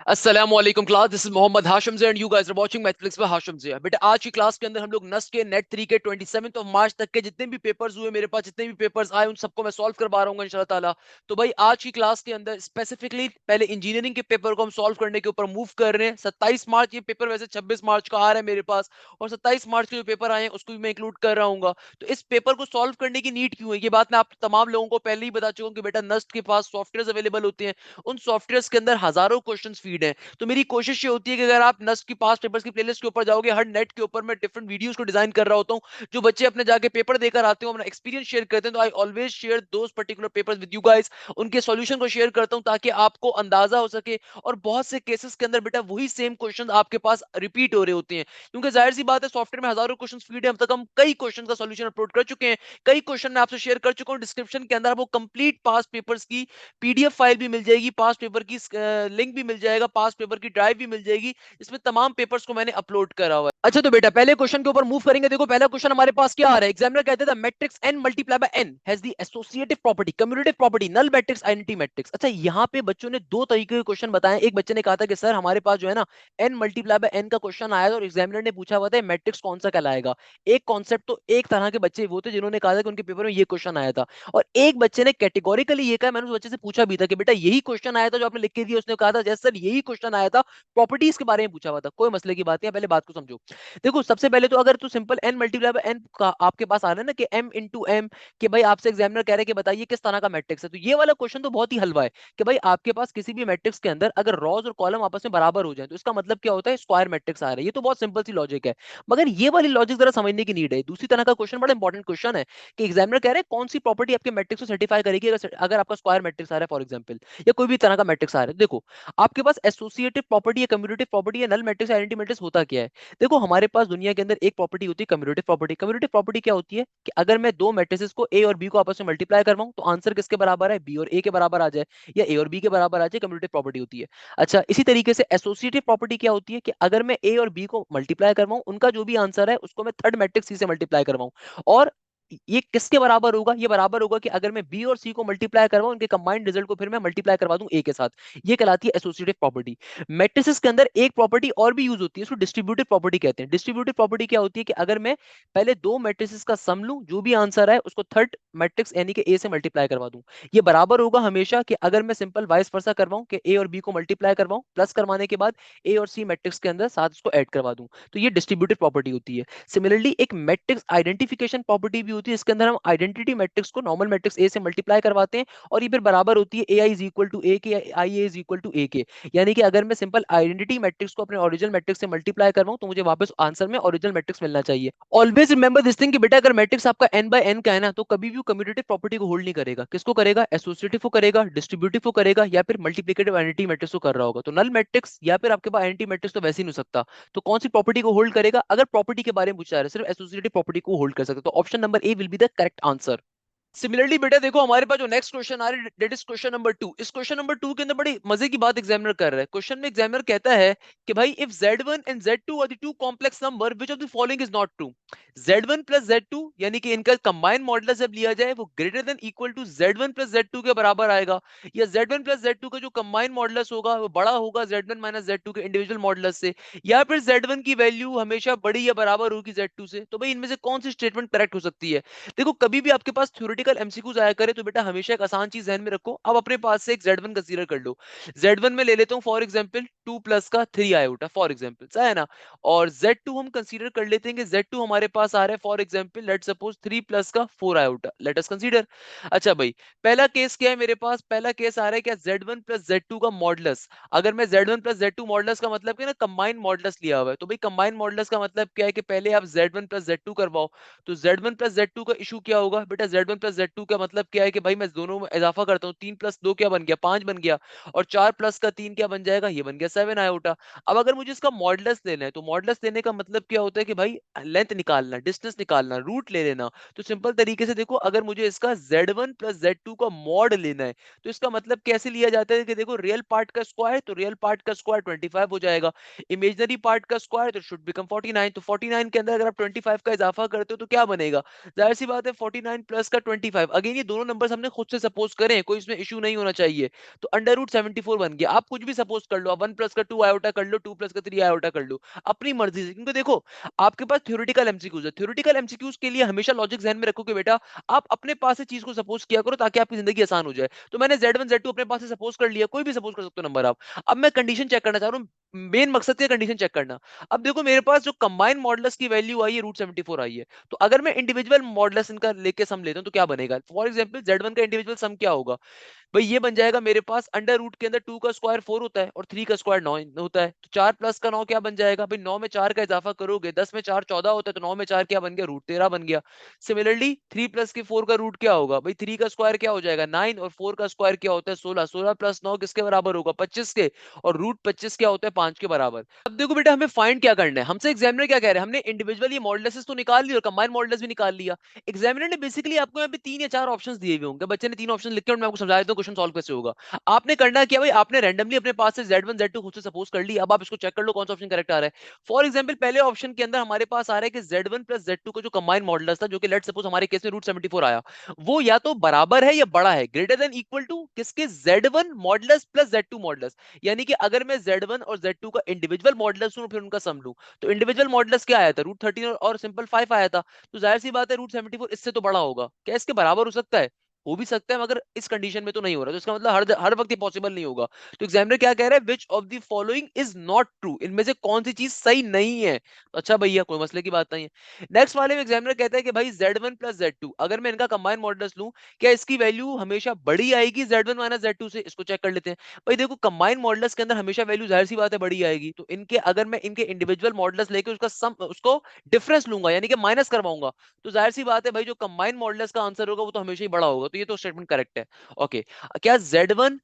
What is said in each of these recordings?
अस्सलामुअलैकुम class, this is Mohammad Hashim Zai and you guys are watching mathematics पे हाशिम ज़े। बेटा आज की क्लास के अंदर हम लोग नस्ट के नेट 3 के 27 ऑफ मार्च तक के जितने भी पेपर्स हुए मेरे पास, जितने भी पेपर्स आए उन सबको मैं सॉल्व करवा रहा हूँ इंशाल्लाह ताला। तो भाई आज की क्लास के अंदर स्पेसिफिकली पहले इंजीनियरिंग के पेपर को हम सॉल्व करने के ऊपर मूव कर रहे हैं। 27 मार्च ये पेपर वैसे 26 मार्च का आ रहा है मेरे पास, और 27 मार्च के जो पेपर आए हैं उसको भी मैं इंक्लूड कर रहा हूँ। तो इस पेपर को सॉल्व करने की नीड क्यों है, ये बात मैं आप तमाम लोगों को पहले ही बता चुका हूँ कि बेटा नस्ट के पास सॉफ्टवेयर अवेलेबल होते हैं, उन सॉफ्टवेयर के अंदर हजारों क्वेश्चन फीड है। तो मेरी कोशिश ये होती है कि अगर आप नस्ट की पास्ट पेपर्स की प्लेलिस्ट के ऊपर जाओगे, हर नेट के ऊपर मैं डिफरेंट वीडियोस को डिजाइन कर रहा होता हूँ, जो बच्चे अपने जाके पेपर देकर आते हैं अपना एक्सपीरियंस शेयर करते हैं। तो I always share those particular papers with you guys, उनके सॉल्यूशन को शेयर करता हूं ताकि आपको अंदाजा हो सके। और बहुत से केसेस के अंदर बेटा वही सेम क्वेश्चन आपके पास रिपीट हो रहे होते हैं, क्योंकि जाहिर सी बात है सॉफ्टवेयर में हजारों क्वेश्चन फीड है। अब तक हम कई क्वेश्चन का सॉल्यूशन अपलोड कर चुके हैं, कई क्वेश्चन मैं आपसे शेयर कर चुका हूं। डिस्क्रिप्शन के अंदर आपको कंप्लीट पास्ट पेपर्स की पीडीएफ फाइल भी मिल जाएगी, पास्ट पेपर की लिंक भी मिल जाएगा, पास्ट पेपर की ड्राइव भी मिल जाएगी, इसमें तमाम पेपर्स को मैंने अपलोड करा हुआ है। अच्छा तो बेटा पहले क्वेश्चन के ऊपर मूव करेंगे। देखो पहला क्वेश्चन हमारे पास क्या आ रहा है, एग्जामिनर कहते थे matrix n multiply by n has the associative property commutative property null matrix identity matrix. अच्छा यहाँ पे बच्चों ने दो तरीके के क्वेश्चन बताए। एक बच्चे ने कहा था कि सर हमारे पास जो है ना n मल्टीप्लाई बाय n का क्वेश्चन आया था और एग्जामिनर ने पूछा हुआ था मैट्रिक्स कौन सा कहलाएगा। एक कॉन्सेप्ट तो एक तरह के बच्चे वो थे जिन्होंने कहा था कि उनके पेपर में ये क्वेश्चन आया था, और एक बच्चे ने कैटेगोरिकली ये कहा, मैंने उस बच्चे से पूछा भी था कि बेटा यही क्वेश्चन आया था जो आपने लिख के दिया, उसने कहा था जैसे सर यही क्वेश्चन आया था, प्रॉपर्टीज के बारे में पूछा हुआ था। कोई मसले की बात नहीं है, पहले बात को समझो। देखो सबसे पहले तो अगर तो simple n multiply by n का आपके पास आ रहा है ना कि m इंटू एम, कि भाई आपसे एग्जामिनर कह रहे हैं कि बताइए किस तरह का मैट्रिक्स है, तो ये वाला क्वेश्चन तो बहुत ही हलवा है कि भाई आपके पास किसी भी मैट्रिक्स के अंदर अगर रॉज और कॉलम आपस में बराबर हो जाए तो इसका मतलब क्या होता है, स्क्वायर मैट्रिक्स आ रहा है। ये तो बहुत सिंपल सी लॉजिक है, मगर ये वाली लॉजिक जरा समझने की नीड है। दूसरी तरह का क्वेश्चन बड़ा इंपॉर्टेंट क्वेश्चन है कि एग्जामिनर कह रहे हैं कौन सी प्रॉपर्टी आपके मैट्रिक्स को सर्टिफाई करेगी अगर अगर आपका स्क्वायर मैट्रिक्स आ रहा है फॉर एग्जाम्पल, या कोई भी तरह का मैट्रिक्स आ रहा है। देखो आपके पास एसोसिएटिव प्रॉपर्टी या कम्यूटेटिव प्रॉपर्टी या नल मैट्रिक्स आइडेंटिटी मैट्रिक्स होता क्या है। देखो हमारे पास दुनिया के अंदर एक प्रॉपर्टी होती है कम्यूटेटिव प्रॉपर्टी। कम्यूटेटिव प्रॉपर्टी क्या होती है कि अगर मैं दो मैट्रिसेस को ए और बी को आपस में मल्टीप्लाई करवाऊं तो आंसर किसके बराबर है, बी और ए के बराबर आ जाए, या ए और बी के बराबर आ जाए, कम्यूटेटिव प्रॉपर्टी होती है। अच्छा इसी तरीके से एसोसिएटिव प्रॉपर्टी क्या होती है कि अगर मैं ए और बी को मल्टीप्लाई करवाऊं, उनका जो भी आंसर है उसको मैं थर्ड मैट्रिक्स सी से मल्टीप्लाई करवाऊं, और ये किसके बराबर होगा, ये बराबर होगा कि अगर मैं बी और सी को मल्टीप्लाई करवाऊं, उनके कंबाइंड रिजल्ट को फिर मैं मल्टीप्लाई करवा दूं ए के साथ। ये कहलाती है एसोसिएटिव प्रॉपर्टी। मैट्रिसेस के अंदर एक प्रॉपर्टी और भी यूज होती है, उसको डिस्ट्रीब्यूटिव प्रॉपर्टी कहते हैं। डिस्ट्रीब्यूटिव प्रॉपर्टी क्या होती है कि अगर मैं पहले दो मैट्रिसेस का सम लूं, जो भी आंसर है उसको थर्ड मैट्रिक्स यानी कि ए से मल्टीप्लाई करवा दूं, ये बराबर होगा हमेशा कि अगर मैं सिंपल वाइस वर्सा करवाऊं कि ए और बी को मल्टीप्लाई करवाऊं, प्लस करवाने के बाद ए और सी मैट्रिक्स के अंदर साथ उसको ऐड करवा दूं, तो ये डिस्ट्रीब्यूटिव प्रॉपर्टी होती है। सिमिलरली एक मैट्रिक्स आइडेंटिफिकेशन प्रॉपर्टी भी होती है, इसके अंदर हम आइडेंटिटी मैट्रिक्स को नॉर्मल मैट्रिक्स ए से मल्टीप्लाई करवाते हैं, और ये फिर बराबर होती है ए आई इज इक्वल टू ए के, आई ए इज इक्वल टू ए के। यानी कि अगर मैं सिंपल आइडेंटिटी मैट्रिक्स को अपने ओरिजिनल मैट्रिक्स से मल्टीप्लाई करवाऊं तो मुझे वापस आंसर में ओरिजिनल मैट्रिक्स मिलना चाहिए। ऑलवेज रिमेंबर दिस थिंग कि बेटा अगर मैट्रिक्स आपका n बाय n का है ना, तो कभी भी वो कम्यूटेटिव प्रॉपर्टी को होल्ड नहीं करेगा। किसको करेगा, एसोसिएटिव को करेगा, डिस्ट्रीब्यूटिव को करेगा, या फिर मल्टीप्लिकेटिव आइडेंटिटी मैट्रिक्स को कर रहा होगा। तो नल मैट्रिक्स या फिर आपके पास आइडेंटिटी मैट्रिक्स तो वैसे ही नहीं हो सकता, तो कौन सी प्रॉपर्टी को होल्ड करेगा, अगर प्रॉपर्टी के बारे में पूछा जा रहा है सिर्फ एसोसिएटिव प्रॉपर्टी को होल्ड कर सकते, तो option number A will be the correct answer. Similarly बेटा देखो हमारे पास जो नेक्स्ट क्वेश्चन आ रहा है दैट इज क्वेश्चन नंबर 2। इस क्वेश्चन नंबर 2 के अंदर बड़ी मजे की बात एग्जामिनर कर रहा है। क्वेश्चन में एग्जामिनर कहता है कि भाई if z1 and z2 are the two complex number which of the following is not true. z1 plus z2 यानी कि इनका कंबाइंड मॉडुलस जब लिया जाए वो greater than equal to z1 plus z2 के बराबर आएगा, या z1 प्लस z2 का जो कंबाइंड मॉडुलस होगा वो बड़ा होगा z1 माइनस z2 के इंडिविजुअल मॉडुलस से, या फिर z1 की वैल्यू हमेशा बड़ी या बराबर होगी z2 से। तो भाई इनमें से कौन सी स्टेटमेंट करेक्ट हो सकती है। देखो कभी भी आपके पास थ्योरेटिकल एमसीक्यूज आया करे तो बेटा हमेशा एक आसान चीज ध्यान में रखो। अब अपने पास से एक Z1 कंसीडर कर लो। Z1 में ले लेता हूँ फॉर एग्जांपल 2 प्लस का 3 आयोटा फॉर एग्जांपल, सा है ना। और Z2 हम कंसीडर कर लेते हैं कि Z2 हमारे पास आ रहा है for example let suppose 3 plus का 4 आयोटा, लेट अस कंसीडर। अच्छा भाई पहला केस क्या है मेरे पास, पहला केस आ रहा है क्या Z1 प्लस Z2 का मॉडुलस। अगर मैं Z1 प्लस Z2 मॉडुलस का मतलब क्या ना कंबाइंड मॉडुलस लिया हुआ है, तो भाई कंबाइंड मॉडुलस का मतलब क्या है कि पहले आप Z1 प्लस Z2 करवाओ। तो Z1 प्लस Z2 का इशू क्या होगा बेटा, Z1 प्लस Z2 का मतलब क्या है कि भाई मैं दोनों में इजाफा करता हूँ, 3 प्लस 2 क्या बन गया, 5 बन गया, और 4 प्लस का 3 क्या बन जाएगा, ये बन गया 7 आयोटा। अब अगर मुझे इसका मॉडुलस लेना है तो मॉडुलस लेने का मतलब क्या होता है कि भाई लेंथ निकालना, डिस्टेंस निकालना, रूट ले लेना। तो सिंपल तरीके से देखो अगर मुझे इसका Z1 प्लस Z2 का मॉड लेना है तो इसका मतलब कैसे लिया जाता है कि देखो रियल पार्ट का स्क्वायर, तो रियल पार्ट का स्क्वायर 25 हो जाएगा, इमेजिनरी पार्ट का स्क्वायर तो शुड बिकम 49। तो 49 के अंदर अगर आप 25 का इजाफा करते हो तो क्या बनेगा, जाहिर सी बात है 49 प्लस का √75, अगेन ये दोनों नंबर्स हमने खुद से सपोज करें, कोई इसमें इशू नहीं होना चाहिए। तो √74 बन गया। आप कुछ भी सपोज कर लो, आप 1 प्लस का 2 आयोटा कर लो, 2 प्लस का 3 आयोटा कर लो, अपनी मर्जी से। क्योंकि देखो आपके पास थ्योरेटिकल एमसीक्यूज है, थ्योरेटिकल एमसीक्यूज के लिए हमेशा लॉजिक ध्यान में रखो कि बेटा आप अपने पास से चीज को सपोज किया करो ताकि आपकी जिंदगी आसान हो जाए। तो मैंने Z1 Z2 अपने पास से सपोज कर लिया, कोई भी सपोज कर सकते हो नंबर आप। अब मैं कंडीशन चेक करना चाह रहा हूँ, मेन मकसद क्या कंडीशन चेक करना। अब देखो मेरे पास जो कंबाइंड मॉडुलस की वैल्यू आई है √74 आई है। तो अगर मैं इंडिविजुअल मॉडुलस इनका लेके सम लेता हूं तो क्या बनेगा? फॉर एग्जांपल Z1 का इंडिविजुअल सम क्या होगा भाई? ये बन जाएगा मेरे पास अंडर रूट के अंदर 2 का स्क्वायर 4 होता है और 3 का स्क्वायर 9 होता है। तो 4 प्लस का 9 क्या बन जाएगा भाई? 9 में 4 का इजाफा करोगे, 10 में 4 14 होता है, तो 9 में 4 क्या बन गया? √13 बन गया। सिमिलरली 3 प्लस के 4 का रूट क्या होगा भाई? 3 का स्क्वायर क्या हो जाएगा? 9, और 4 का स्क्वायर क्या होता है? 16। 16 प्लस 9 किसके बराबर होगा? 25 के। और √25 क्या होता है? 5 के बराबर। अब देखो बेटा हमें फाइंड क्या करना है, हमसे एग्जामिनर क्या कह रहे हैं? हमने इंडिविजुअली मॉडुलस तो निकाल लिया और कंबाइंड मॉडुलस भी निकाल लिया। एग्जामिनर ने बेसिकली आपको यहाँ पे 3 या 4 ऑप्शंस दिए हुए होंगे। बच्चे ने 3 ऑप्शन लिखे और मैं आपको समझा देता हूँ क्वेश्चन सॉल्व कैसे होगा। आपने करना क्या भाई? आपने रैंडमली अपने पास से Z1 Z2 खुद से सपोज कर ली। अब आप इसको चेक कर लो कौन सा ऑप्शन करेक्ट आ रहा है। फॉर एग्जांपल पहले ऑप्शन के अंदर हमारे पास आ रहा है कि Z1 प्लस Z2 का जो कंबाइंड मॉडुलस था, जो कि लेट्स सपोज हमारे केस में √74 आया, वो या तो बराबर है या बड़ा है, ग्रेटर देन इक्वल टू किसके? Z1 modulus plus Z2 modulus. यानी कि अगर मैं Z1 और Z2 का इंडिविजुअल मॉडुलस लूं फिर उनका सम लूं, तो इंडिविजुअल मॉडुलस क्या आया था? √13 और सिंपल 5 आया था। तो जाहिर सी बात है √74 इससे तो बड़ा होगा। क्या इसके बराबर हो सकता है? हो भी सकता है, मगर इस कंडीशन में तो नहीं हो रहा। तो इसका मतलब हर वक्त ये पॉसिबल नहीं होगा। तो एग्जामिनर क्या कह रहा है? Which of the following is not true, इनमें से कौन सी चीज सही नहीं है? तो अच्छा भैया कोई मसले की बात नहीं है। नेक्स्ट वाले में एग्जामिनर कहता है कि भाई Z1 प्लस Z2 अगर मैं इनका कंबाइंड मॉडुलस लूं, क्या इसकी वैल्यू हमेशा बड़ी आएगी Z1 माइनस Z2 से? इसको चेक कर लेते हैं। भाई देखो कंबाइंड मॉडुलस के अंदर हमेशा वैल्यू जाहिर सी बात है बड़ी आएगी। तो इनके अगर मैं इनके इंडिविजुअल मॉडुलस लेके उसका सम उसको डिफरेंस लूंगा यानी कि माइनस करवाऊंगा, तो जाहिर सी बात है भाई जो कंबाइंड मॉडुलस का आंसर होगा वो तो हमेशा ही बड़ा होगा। तो ये तो स्टेटमेंट करेक्ट है। ओके। क्या Z1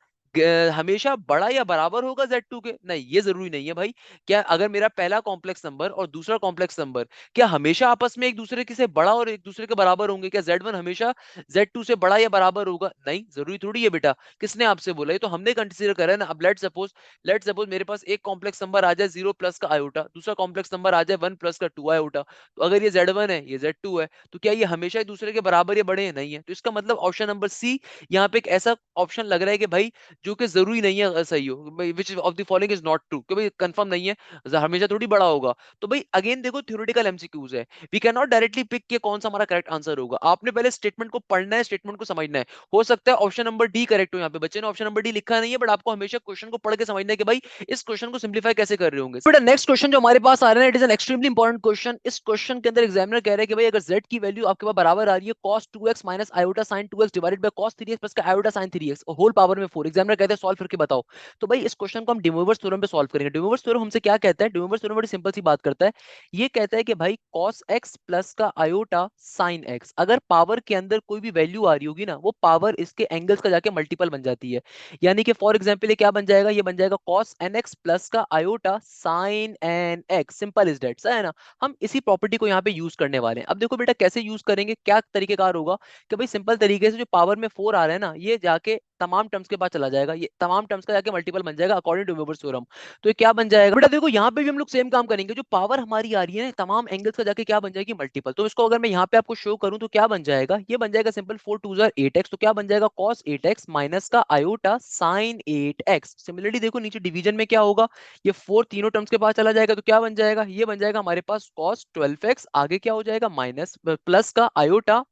हमेशा बड़ा या बराबर होगा Z2 के? नहीं, ये जरूरी नहीं है भाई। क्या अगर मेरा पहला कॉम्प्लेक्स नंबर और दूसरा कॉम्प्लेक्स नंबर क्या हमेशा आपस में एक दूसरे के से बड़ा और एक दूसरे के बराबर होंगे? क्या Z1 हमेशा Z2 से बड़ा या बराबर होगा? नहीं, जरूरी थोड़ी है बेटा। किसने आपसे बोला? ये तो हमने कंसीडर करा है ना। अब लेट सपोज मेरे पास एक कॉम्प्लेक्स नंबर आ जाए 0 प्लस का आयोटा, दूसरा कॉम्प्लेक्स नंबर आ जाए 1 प्लस का 2 आयोटा। तो अगर ये Z1 है ये Z2 है, तो क्या ये हमेशा एक दूसरे के बराबर या बड़े हैं? नहीं है। तो इसका मतलब ऑप्शन नंबर सी यहाँ पे एक ऐसा ऑप्शन लग रहा है कि भाई जो कि जरूरी नहीं है सही हो। Which of the following is not true, कि भाई कंफर्म नहीं है, हमेशा थोड़ी बड़ा होगा। तो भाई अगेन देखो थ्योरेटिकल एमसीक्यूज है, we can not directly pick कि कौन सा हमारा करेक्ट आंसर होगा। आपने पहले स्टेटमेंट को पढ़ना है, स्टेटमेंट को समझना है। हो सकता है ऑप्शन नंबर डी करेक्ट हो। यहाँ पे बच्चे ने ऑप्शन नंबर डी लिखा नहीं है, बट आपको हमेशा क्वेश्चन को पढ़ के समझना है कि भाई इस क्वेश्चन को सिंप्लीफाई कैसे कर रहे होंगे। बेटा नेक्स्ट क्वेश्चन जो हमारे पास आ रहा है, it is an extremely important question. इस क्वेश्चन के अंदर एग्जामिनर कह रहे हैं कि भाई अगर z की वैल्यू आपके पास बराबर आ रही है cos 2x minus iota sin 2x divided by cos 3x plus का iota sin 3x whole power में 4, एग्जामिनर कहते हैं सॉल्व करके बताओ। तो भाई इस क्वेश्चन को हम डिमोवर्स थ्योरम पे सॉल्व करेंगे। डिमोवर्स थ्योरम हमसे क्या कहता है? डिमोवर्स थ्योरम बड़ी सिंपल सी बात करता है। ये कहता है कि भाई cos x प्लस का आयोटा sin x, अगर पावर के अंदर कोई भी वैल्यू आ रही होगी ना, वो पावर इसके एंगल्स का जाके मल्टीपल बन जाती है। यानी कि फॉर एग्जांपल ये क्या बन जाएगा? ये बन जाएगा cos nx प्लस का iota sin nx, simple is that, है ना। हम इसी प्रॉपर्टी को यहाँ पे यूज करने वाले हैं। अब देखो बेटा कैसे यूज करेंगे, क्या तरीकेकार होगा कि भाई सिंपल तरीके से जो पावर में 4 आ रहा है ना, ये जाके तमाम टर्म्स के पास चला जाएगा, ये तमाम टर्म्स का जाके मल्टीपल बन जाएगा अकॉर्डिंग टू वेबर्स थ्योरम। तो ये क्या बन जाएगा बेटा? देखो यहाँ पे भी हम लोग सेम काम करेंगे। जो पावर हमारी आ रही है ना, तमाम एंगल्स का जाके क्या बन जाएगी? मल्टीपल। तो इसको अगर मैं यहाँ पे आपको शो करूँ तो क्या बन जाएगा? ये बन जाएगा सिंपल 4 2 8x। तो क्या बन जाएगा? cos 8x माइनस का आयोटा sin 8x। सिमिलरली देखो नीचे डिवीजन में क्या होगा? ये 4 तीनों टर्म्स के पास चला जाएगा, तो क्या बन जाएगा? ये बन जाएगा हमारे पास cos 12x, आगे क्या हो जाएगा? माइनस प्लस का आयोटा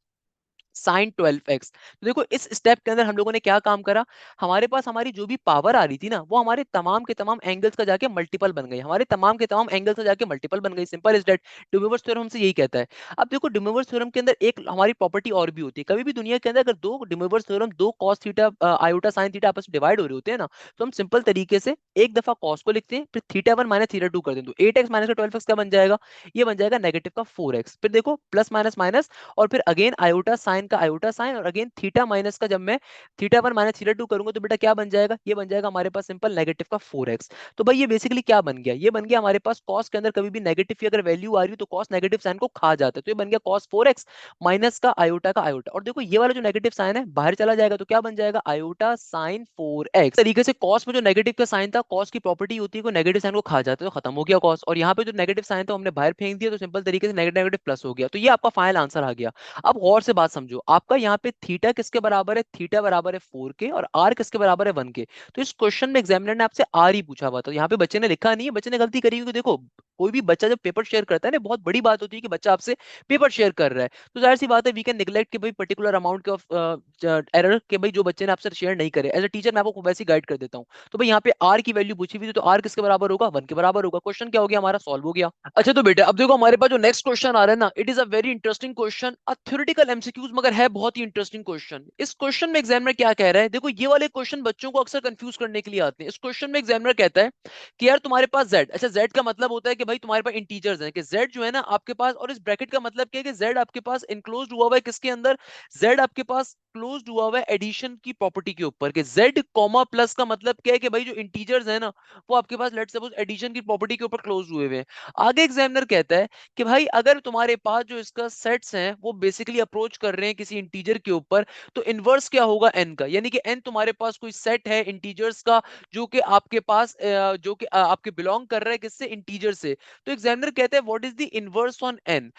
साइन 12x। तो देखो इस स्टेप के अंदर हम लोगों ने क्या काम करा? हमारे पास हमारी जो भी पावर आ रही थी ना, वो हमारे तमाम के तमाम एंगल्स का जाके मल्टीपल बन गई, हमारे तमाम के तमाम एंगल्स का जाके मल्टीपल बन गई। Simple is that. De Moivre's theorem हमसे यही कहता है। अब देखो डुमोवर्स थ्योरम के अंदर एक हमारी प्रॉपर्टी और भी होती है। कभी भी दुनिया के अंदर अगर दो डुमोवर्स थ्योरम, दो cos theta iota sine theta आपस में डिवाइड हो रहे होते हैं ना, तो हम सिंपल तरीके से एक दफा कॉस को लिखते हैं, फिर थीटा 1 माइनस थीटा 2 कर दें, तो 8x माइनस का 12x क्या बन जाएगा? ये बन जाएगा नेगेटिव का 4x। फिर देखो प्लस माइनस माइनस, और फिर अगेन आयोटा साइन का आयोटा साइन, और अगेन थीटा माइनस का जब मैं थीटा 1 माइनस थीटा 2 करूंगा तो बेटा क्या बन जाएगा? ये बन जाएगा हमारे पास सिंपल नेगेटिव का 4x। तो भाई ये बेसिकली क्या बन गया? ये बन गया हमारे पास कॉस के अंदर कभी भी नेगेटिव की अगर वैल्यू आ रही हो तो कॉस नेगेटिव साइन को खा जाता है। तो ये बन गया कॉस 4x माइनस का आयोटा। और देखो ये वाला जो नेगेटिव साइन है बाहर चला जाएगा, तो क्या बन जाएगा? Iota sine 4x। तरीके से कॉस में जो नेगेटिव का साइन था, कॉस की प्रॉपर्टी होती है को नेगेटिव साइन को खा जाता है, तो खत्म हो गया कॉस। और यहाँ पे जो नेगेटिव साइन था हमने बाहर फेंक दिया, तो सिंपल तरीके से नेगेटिव नेगेटिव प्लस हो गया। तो ये आपका फाइनल आंसर आ गया। अब और से बात समझो। समझो, आपका यहाँ पे थीटा किसके बराबर है, थीटा बराबर है 4 के, और आर किसके बराबर है 1 के। तो इस क्वेश्चन में एग्जामिनर ने आपसे आर ही पूछा हुआ था, यहाँ पे बच्चे ने लिखा नहीं है, बच्चे ने गलती करी, क्योंकि देखो कोई भी बच्चा जब पेपर शेयर करता है ना, बहुत बड़ी बात होती है कि बच्चा आपसे पेपर शेयर कर रहा है, तो जाहिर सी बात है वी कैन निगलेक्ट कि भाई पर्टिकुलर अमाउंट के एरर के भाई जो बच्चे ने आपसे शेयर नहीं करे, एज अ टीचर मैं आपको वैसे गाइड कर देता हूँ। तो भाई यहाँ पे आर की वैल्यू पूछी हुई थी, तो आर किसके बराबर होगा, 1 के बराबर होगा। क्वेश्चन क्या हो गया हमारा, सॉल्व हो गया। अच्छा तो बेटा अब देखो हमारे पास जो नेक्स्ट क्वेश्चन आ रहा है ना, it is a very interesting question, a theoretical MCQs, मगर है बहुत ही इंटरेस्टिंग क्वेश्चन। इस क्वेश्चन में एग्जामिनर क्या कह रहा है, देखो ये वाले क्वेश्चन बच्चों को अक्सर कंफ्यूज करने के लिए आते हैं। इस क्वेश्चन में एग्जामिनर कहता है कि यार तुम्हारे पास z, अच्छा z का मतलब होता है कि भाई तुम्हारे पास इंटीजर्स हैं, कि z जो है ना आपके पास, और इस ब्रैकेट का मतलब क्या है कि z आपके पास इनक्लोज्ड हुआ हुआ है किसके अंदर, z आपके पास क्लोज्ड हुआ हुआ है एडिशन की प्रॉपर्टी के ऊपर, कि z कॉमा प्लस का मतलब क्या है कि भाई जो इंटीजर्स है ना वो आपके पास लेट्स सपोज एडिशन की प्रॉपर्टी के ऊपर क्लोज हुए हुए हैं। आगे एग्जामिनर कहता है कि भाई अगर तुम्हारे पास जो इसका सेट्स हैं वो बेसिकली अप्रोच कर रहे हैं किसी इंटीजर के ऊपर, तो इनवर्स क्या होगा n का, यानी कि n तुम्हारे पास कोई सेट है इंटीजर्स का जो कि आपके पास जो कि आपके बिलोंग कर रहा है किससे, इंटीजर से। तो एग्जामिनर कहते हैं what is the inverse on n।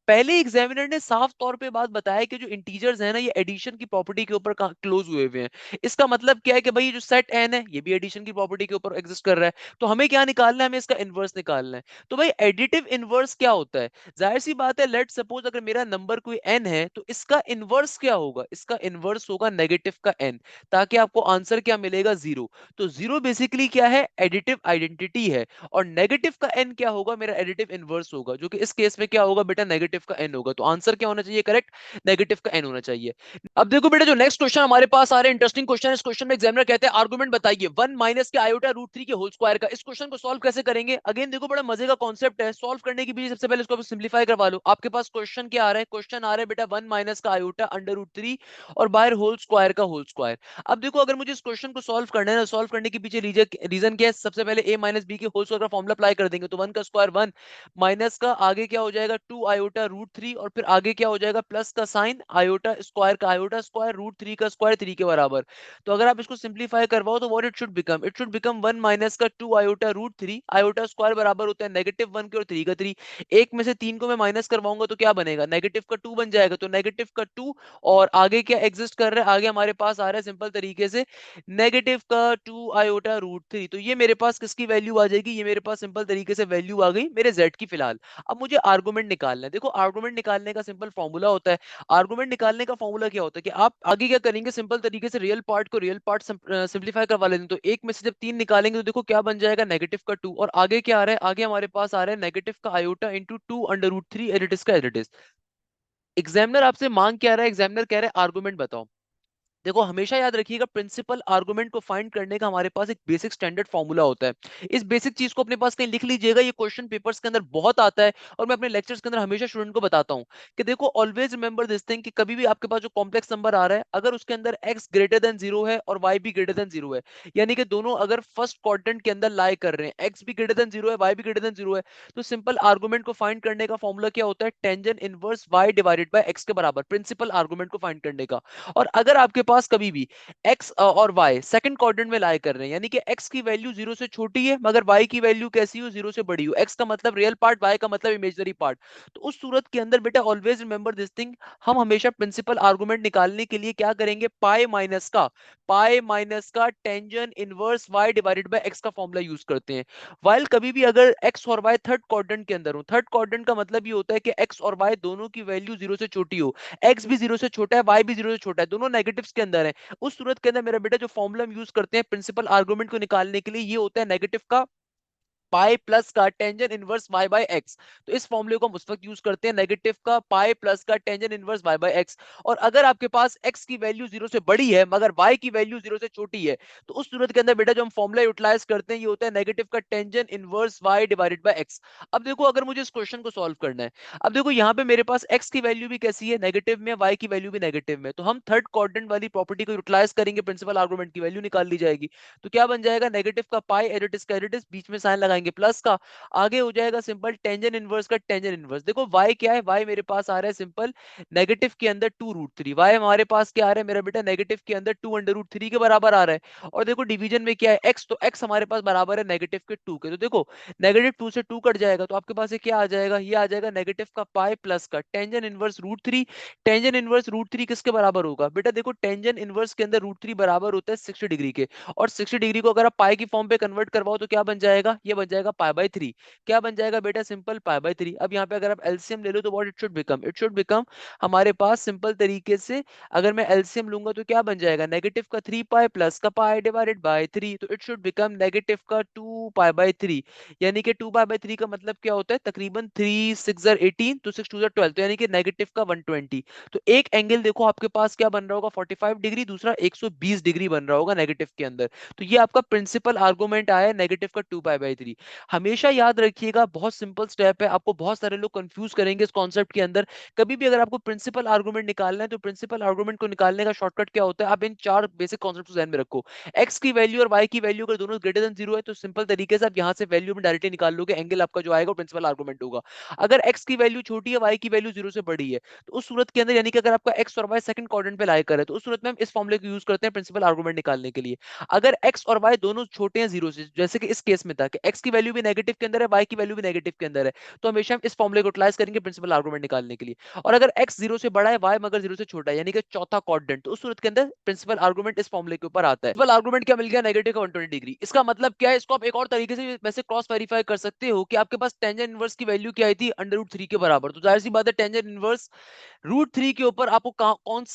पहले एग्जामिनर ने साफ तौर पे बात बताया कि जो इंटीजर्स है ना ये एडिशन की प्रॉपर्टी के ऊपर क्लोज हुए हुए हैं। इसका मतलब क्या है कि भाई ये जो सेट n है ये भी एडिशन की प्रॉपर्टी के ऊपर एग्जिस्ट कर रहा है, तो हमें क्या निकालना है, हमें इसका इनवर्स निकालना है। तो भाई एडिटिव इनवर्स क्या होता है, जाहिर सी बात है लेट सपोज अगर मेरा नंबर कोई n है तो इसका इनवर्स क्या होगा, इसका इनवर्स होगा नेगेटिव का n, ताकि आपको आंसर क्या मिलेगा, जीरो। तो जीरो बेसिकली क्या है, एडिटिव आइडेंटिटी है, और नेगेटिव का n क्या होगा, मेरा एडिटिव इनवर्स होगा, जो कि इस केस में क्या होगा बेटा, नेगेटिव का n होगा। तो आंसर क्या होना चाहिए, करेक्ट, नेगेटिव का n होना चाहिए। अब देखो बेटा जो नेक्स्ट क्वेश्चन हमारे पास आ रहा है, इंटरेस्टिंग क्वेश्चन है। इस क्वेश्चन में एग्जामिनर कहते हैं आर्गुमेंट बताइए 1 माइनस के आयोटा रूट 3 के होल स्क्वायर का। इस क्वेश्चन को सॉल्व कैसे करेंगे, अगेन देखो बड़ा मजे का कॉन्सेप्ट है, सॉल्व करने की भी सबसे पहले इसको सिंप्लीफाई करवा लो। आपके पास क्वेश्चन क्या आ रहा है, क्वेश्चन आ रहा है बेटा 1 माइनस का आयोटा अंडर रूट 3 और बाहर होल स्क्वायर का होल स्क्वायर। अब देखो अगर मुझे इस क्वेश्चन को सॉल्व करना है ना, सॉल्व करने के पीछे रीजन क्या है, सबसे पहले a माइनस बी के होल स्क्वायर का फॉर्मुला अप्लाई कर देंगे, तो 1 का स्क्वायर 1 माइनस का आगे क्या हो जाएगा 2 आयोटा रूट 3, और फिर आगे क्या हो जाएगा प्लस का साइन आयोटा स्क्वायर का आयोटा स्क्वायर रूट 3 का स्क्वायर 3 के बराबर। तो अगर आप इसको सिंप्लीफाई करवाओ तो what it should become, it should become 1 minus का 2 आयोटा रूट 3, आयोटा स्क्वायर बराबर होता है नेगेटिव 1 के और 3 का 3। एक में से 3 को मैं माइनस करवाऊंगा तो क्या बनेगा, नेगेटिव का 2 बन जाएगा, तो नेगेटिव का 2, और आगे क्या एग्जिस्ट कर रहा है, आगे हमारे पास आ रहा है सिंपल तरीके से नेगेटिव का 2 आयोटा रूट 3। तो ये मेरे पास किसकी वैल्यू आ जाएगी, ये मेरे पास सिंपल तरीके से वैल्यू आ गई मेरे z की फिलहाल। अब मुझे आर्गुमेंट निकालना है, देखो आर्गुमेंट निकालने का सिंपल फॉर्मूला होता है। आर्गुमेंट निकालने का फॉर्मूला क्या होता है कि आप आगे क्या करेंगे, सिंपल तरीके से रियल पार्ट को रियल पार्ट सिंप्लीफाई करवा लेंगे, तो एक में से जब 3 निकालेंगे तो देखो क्या बन जाएगा, नेगेटिव का 2, और आगे क्या आ रहा है, आगे हमारे पास आ रहा है नेगेटिव का आयोटा इंटू 2 अंडर रूट 3 एडिटिस का एडिटिस। एग्जामिनर आपसे मांग क्या रहा है, एग्जामिनर कह रहा है आर्गुमेंट बताओ। देखो हमेशा याद रखिएगा प्रिंसिपल आर्गुमेंट को फाइंड करने का हमारे पास एक बेसिक स्टैंडर्ड फॉर्मूला होता है। इस बेसिक चीज को अपने पास कहीं लिख लीजिएगा, ये क्वेश्चन पेपर्स के अंदर बहुत आता है, और मैं अपने लेक्चर्स के अंदर हमेशा स्टूडेंट को बताता हूं कि देखो ऑलवेज रिमेंबर दिस थिंग, कि कभी भी आपके पास जो कॉम्प्लेक्स नंबर आ रहा है अगर उसके अंदर x ग्रेटर देन जीरो है और y भी ग्रेटर देन जीरो है, यानी कि दोनों अगर फर्स्ट क्वाड्रेंट के अंदर लाई कर रहे हैं, x भी ग्रेटर देन जीरो है y भी ग्रेटर देन जीरो है, तो सिंपल आर्गुमेंट को फाइंड करने का फॉर्मूला क्या होता है, tangent inverse y divided by x के बराबर, प्रिंसिपल आर्गुमेंट को फाइंड करने का। और अगर आपके पास कभी भी x और y सेकंड क्वाड्रेंट में लाई कर रहे हैं, यानी कि x की वैल्यू जीरो से छोटी है मगर y की वैल्यू कैसी हो, जीरो से बड़ी हो, x का मतलब रियल पार्ट, y का मतलब इमेजिनरी पार्ट, तो उस सूरत के अंदर बेटा ऑलवेज रिमेंबर दिस थिंग, हम हमेशा प्रिंसिपल आर्गुमेंट निकालने के लिए क्या करेंगे, पाई माइनस का tangent inverse y divided by x का फॉर्मूला यूज करते हैं। वाइल कभी भी अगर x और y थर्ड क्वाड्रेंट के अंदर हो, थर्ड क्वाड्रेंट का मतलब ये होता है कि x और y दोनों की वैल्यू जीरो से छोटी हो, x भी जीरो से छोटा है y भी जीरो से छोटा है, दोनों नेगेटिव्स के अंदर है, उस सूरत के अंदर मेरा बेटा जो फॉर्मूला हम यूज करते हैं प्रिंसिपल आर्गुमेंट को निकालने के लिए, ये होता है नेगेटिव का पाई प्लस का tangent inverse y by x. तो इस फॉर्मूले को हम उस वक्त यूज करते हैं, नेगेटिव का पाई प्लस का टेंजेंट इनवर्स y बाय एक्स। और अगर आपके पास x की वैल्यू जीरो से बड़ी है मगर y की वैल्यू जीरो से छोटी है, तो उस सूरत के अंदर बेटा जो हम फॉर्मूला यूटिलाइज करते हैं ये होता है नेगेटिव का tangent inverse y divided by x. अब देखो अगर मुझे इस क्वेश्चन को सॉल्व करना है, अब देखो यहाँ पे मेरे पास x की वैल्यू भी कैसी है, नेगेटिव में, y की वैल्यू भी नेगेटिव में, तो हम थर्ड क्वाड्रेंट वाली प्रॉपर्टी को यूटिलाइज करेंगे, प्रिंसिपल आर्गुमेंट की वैल्यू निकाल ली जाएगी। तो क्या बन जाएगा, नेगेटिव का पाई एडिटिस का एडिटिस, बीच में साइन लाएंगे प्लस का, आगे हो जाएगा सिंपल टेंजेंट इनवर्स का टेंजेंट इनवर्स। देखो y क्या है, y मेरे पास आ रहा है सिंपल नेगेटिव के अंदर 2√3, y हमारे पास क्या आ रहा है मेरा बेटा, नेगेटिव के अंदर 2√3 के बराबर आ रहा है। और देखो डिवीजन में क्या है x, तो x हमारे पास बराबर है नेगेटिव के 2 के, तो देखो नेगेटिव 2 से 2 कट जाएगा तो आपके पास ये क्या आ जाएगा, ये आ जाएगा नेगेटिव का पाई प्लस का टेंजेंट इनवर्स √3। टेंजेंट इनवर्स √3 किसके बराबर होगा बेटा, देखो टेंजेंट इनवर्स के अंदर √3 बराबर होता है 60 डिग्री के, और 60 डिग्री को अगर आप पाई की फॉर्म पे कन्वर्ट करवाओ तो क्या बन जाएगा, ये बन जाएगा पाई/3। क्या बन जाएगा बेटा, सिंपल पाई/3। अब यहाँ पे अगर आप एलसीएम ले लो तो व्हाट इट शुड बिकम हमारे पास सिंपल तरीके से, अगर मैं एलसीएम लूंगा तो क्या बन जाएगा, नेगेटिव का 3 पाई प्लस का पाई डिवाइडेड बाय 3, तो इट शुड बिकम नेगेटिव का 2 पाई/3। यानी कि 2 पाई/3 का मतलब क्या होता है, तकरीबन 3 6 18, तो 6 2 12, तो यानी कि नेगेटिव का 120। तो एक एंगल देखो आपके पास क्या बन रहा होगा 45 डिग्री, दूसरा 120 डिग्री बन रहा होगा नेगेटिव के अंदर। तो ये आपका प्रिंसिपल आर्गुमेंट आया है नेगेटिव का 2 पाई/3। हमेशा याद रखिएगा, बहुत सिंपल स्टेप है, आपको बहुत सारे लोग कंफ्यूज करेंगे इस कॉन्सेप्ट के अंदर। कभी भी अगर आपको प्रिंसिपल आर्गुमेंट निकालना है तो प्रिंसिपल आर्गुमेंट को निकालने का शॉर्टकट क्या होता है, आप इन चार बेसिक कॉन्सेप्ट को ध्यान में रखो। एक्स की वैल्यू और वाई की वैल्यू अगर दोनों ग्रेटर देन 0 है तो सिंपल तरीके से आप यहां से वैल्यू में डायरेक्टली निकाल लोगे, एंगल आपका जो आएगा वो प्रिंसिपल आर्गुमेंट होगा। अगर एक्स की वैल्यू छोटी है, वाई की वैल्यू 0 से बड़ी है, तो उस सूरत के अंदर यानी कि अगर आपका एक्स और वाई सेकंड क्वाड्रेंट पे लाई करे तो उस सूरत में हम इस फॉर्मूले को यूज करते हैं प्रिंसिपल आर्गुमेंट निकालने के लिए। अगर एक्स और वाई दोनों छोटे हैं 0 से, जैसे कि इस केस में था कि एक्स की वैल्यू भी नेगेटिव के अंदर है, वाई की वैल्यू भी नेगेटिव के अंदर है, तो हमेशा हम इस फॉर्मूले को यूटिलाइज करेंगे प्रिंसिपल आर्गुमेंट निकालने के लिए। और अगर x 0 से बड़ा है, y मगर 0 से छोटा है, यानी कि चौथा क्वाड्रेंट, तो उस सूरत के अंदर प्रिंसिपल आर्गुमेंट इस फॉर्मूले के ऊपर आता है। प्रिंसिपल आर्गुमेंट क्या मिल गया, नेगेटिव का 120 डिग्री। इसका मतलब क्या है, इसको आप एक और तरीके से वैसे क्रॉस वेरीफाई कर सकते हो कि आपके पास टेंजेंट इनवर्स की वैल्यू क्या आई थी, √3 के बराबर। तो जाहिर सी बात है टेंजेंट इनवर्स √3 के ऊपर आपको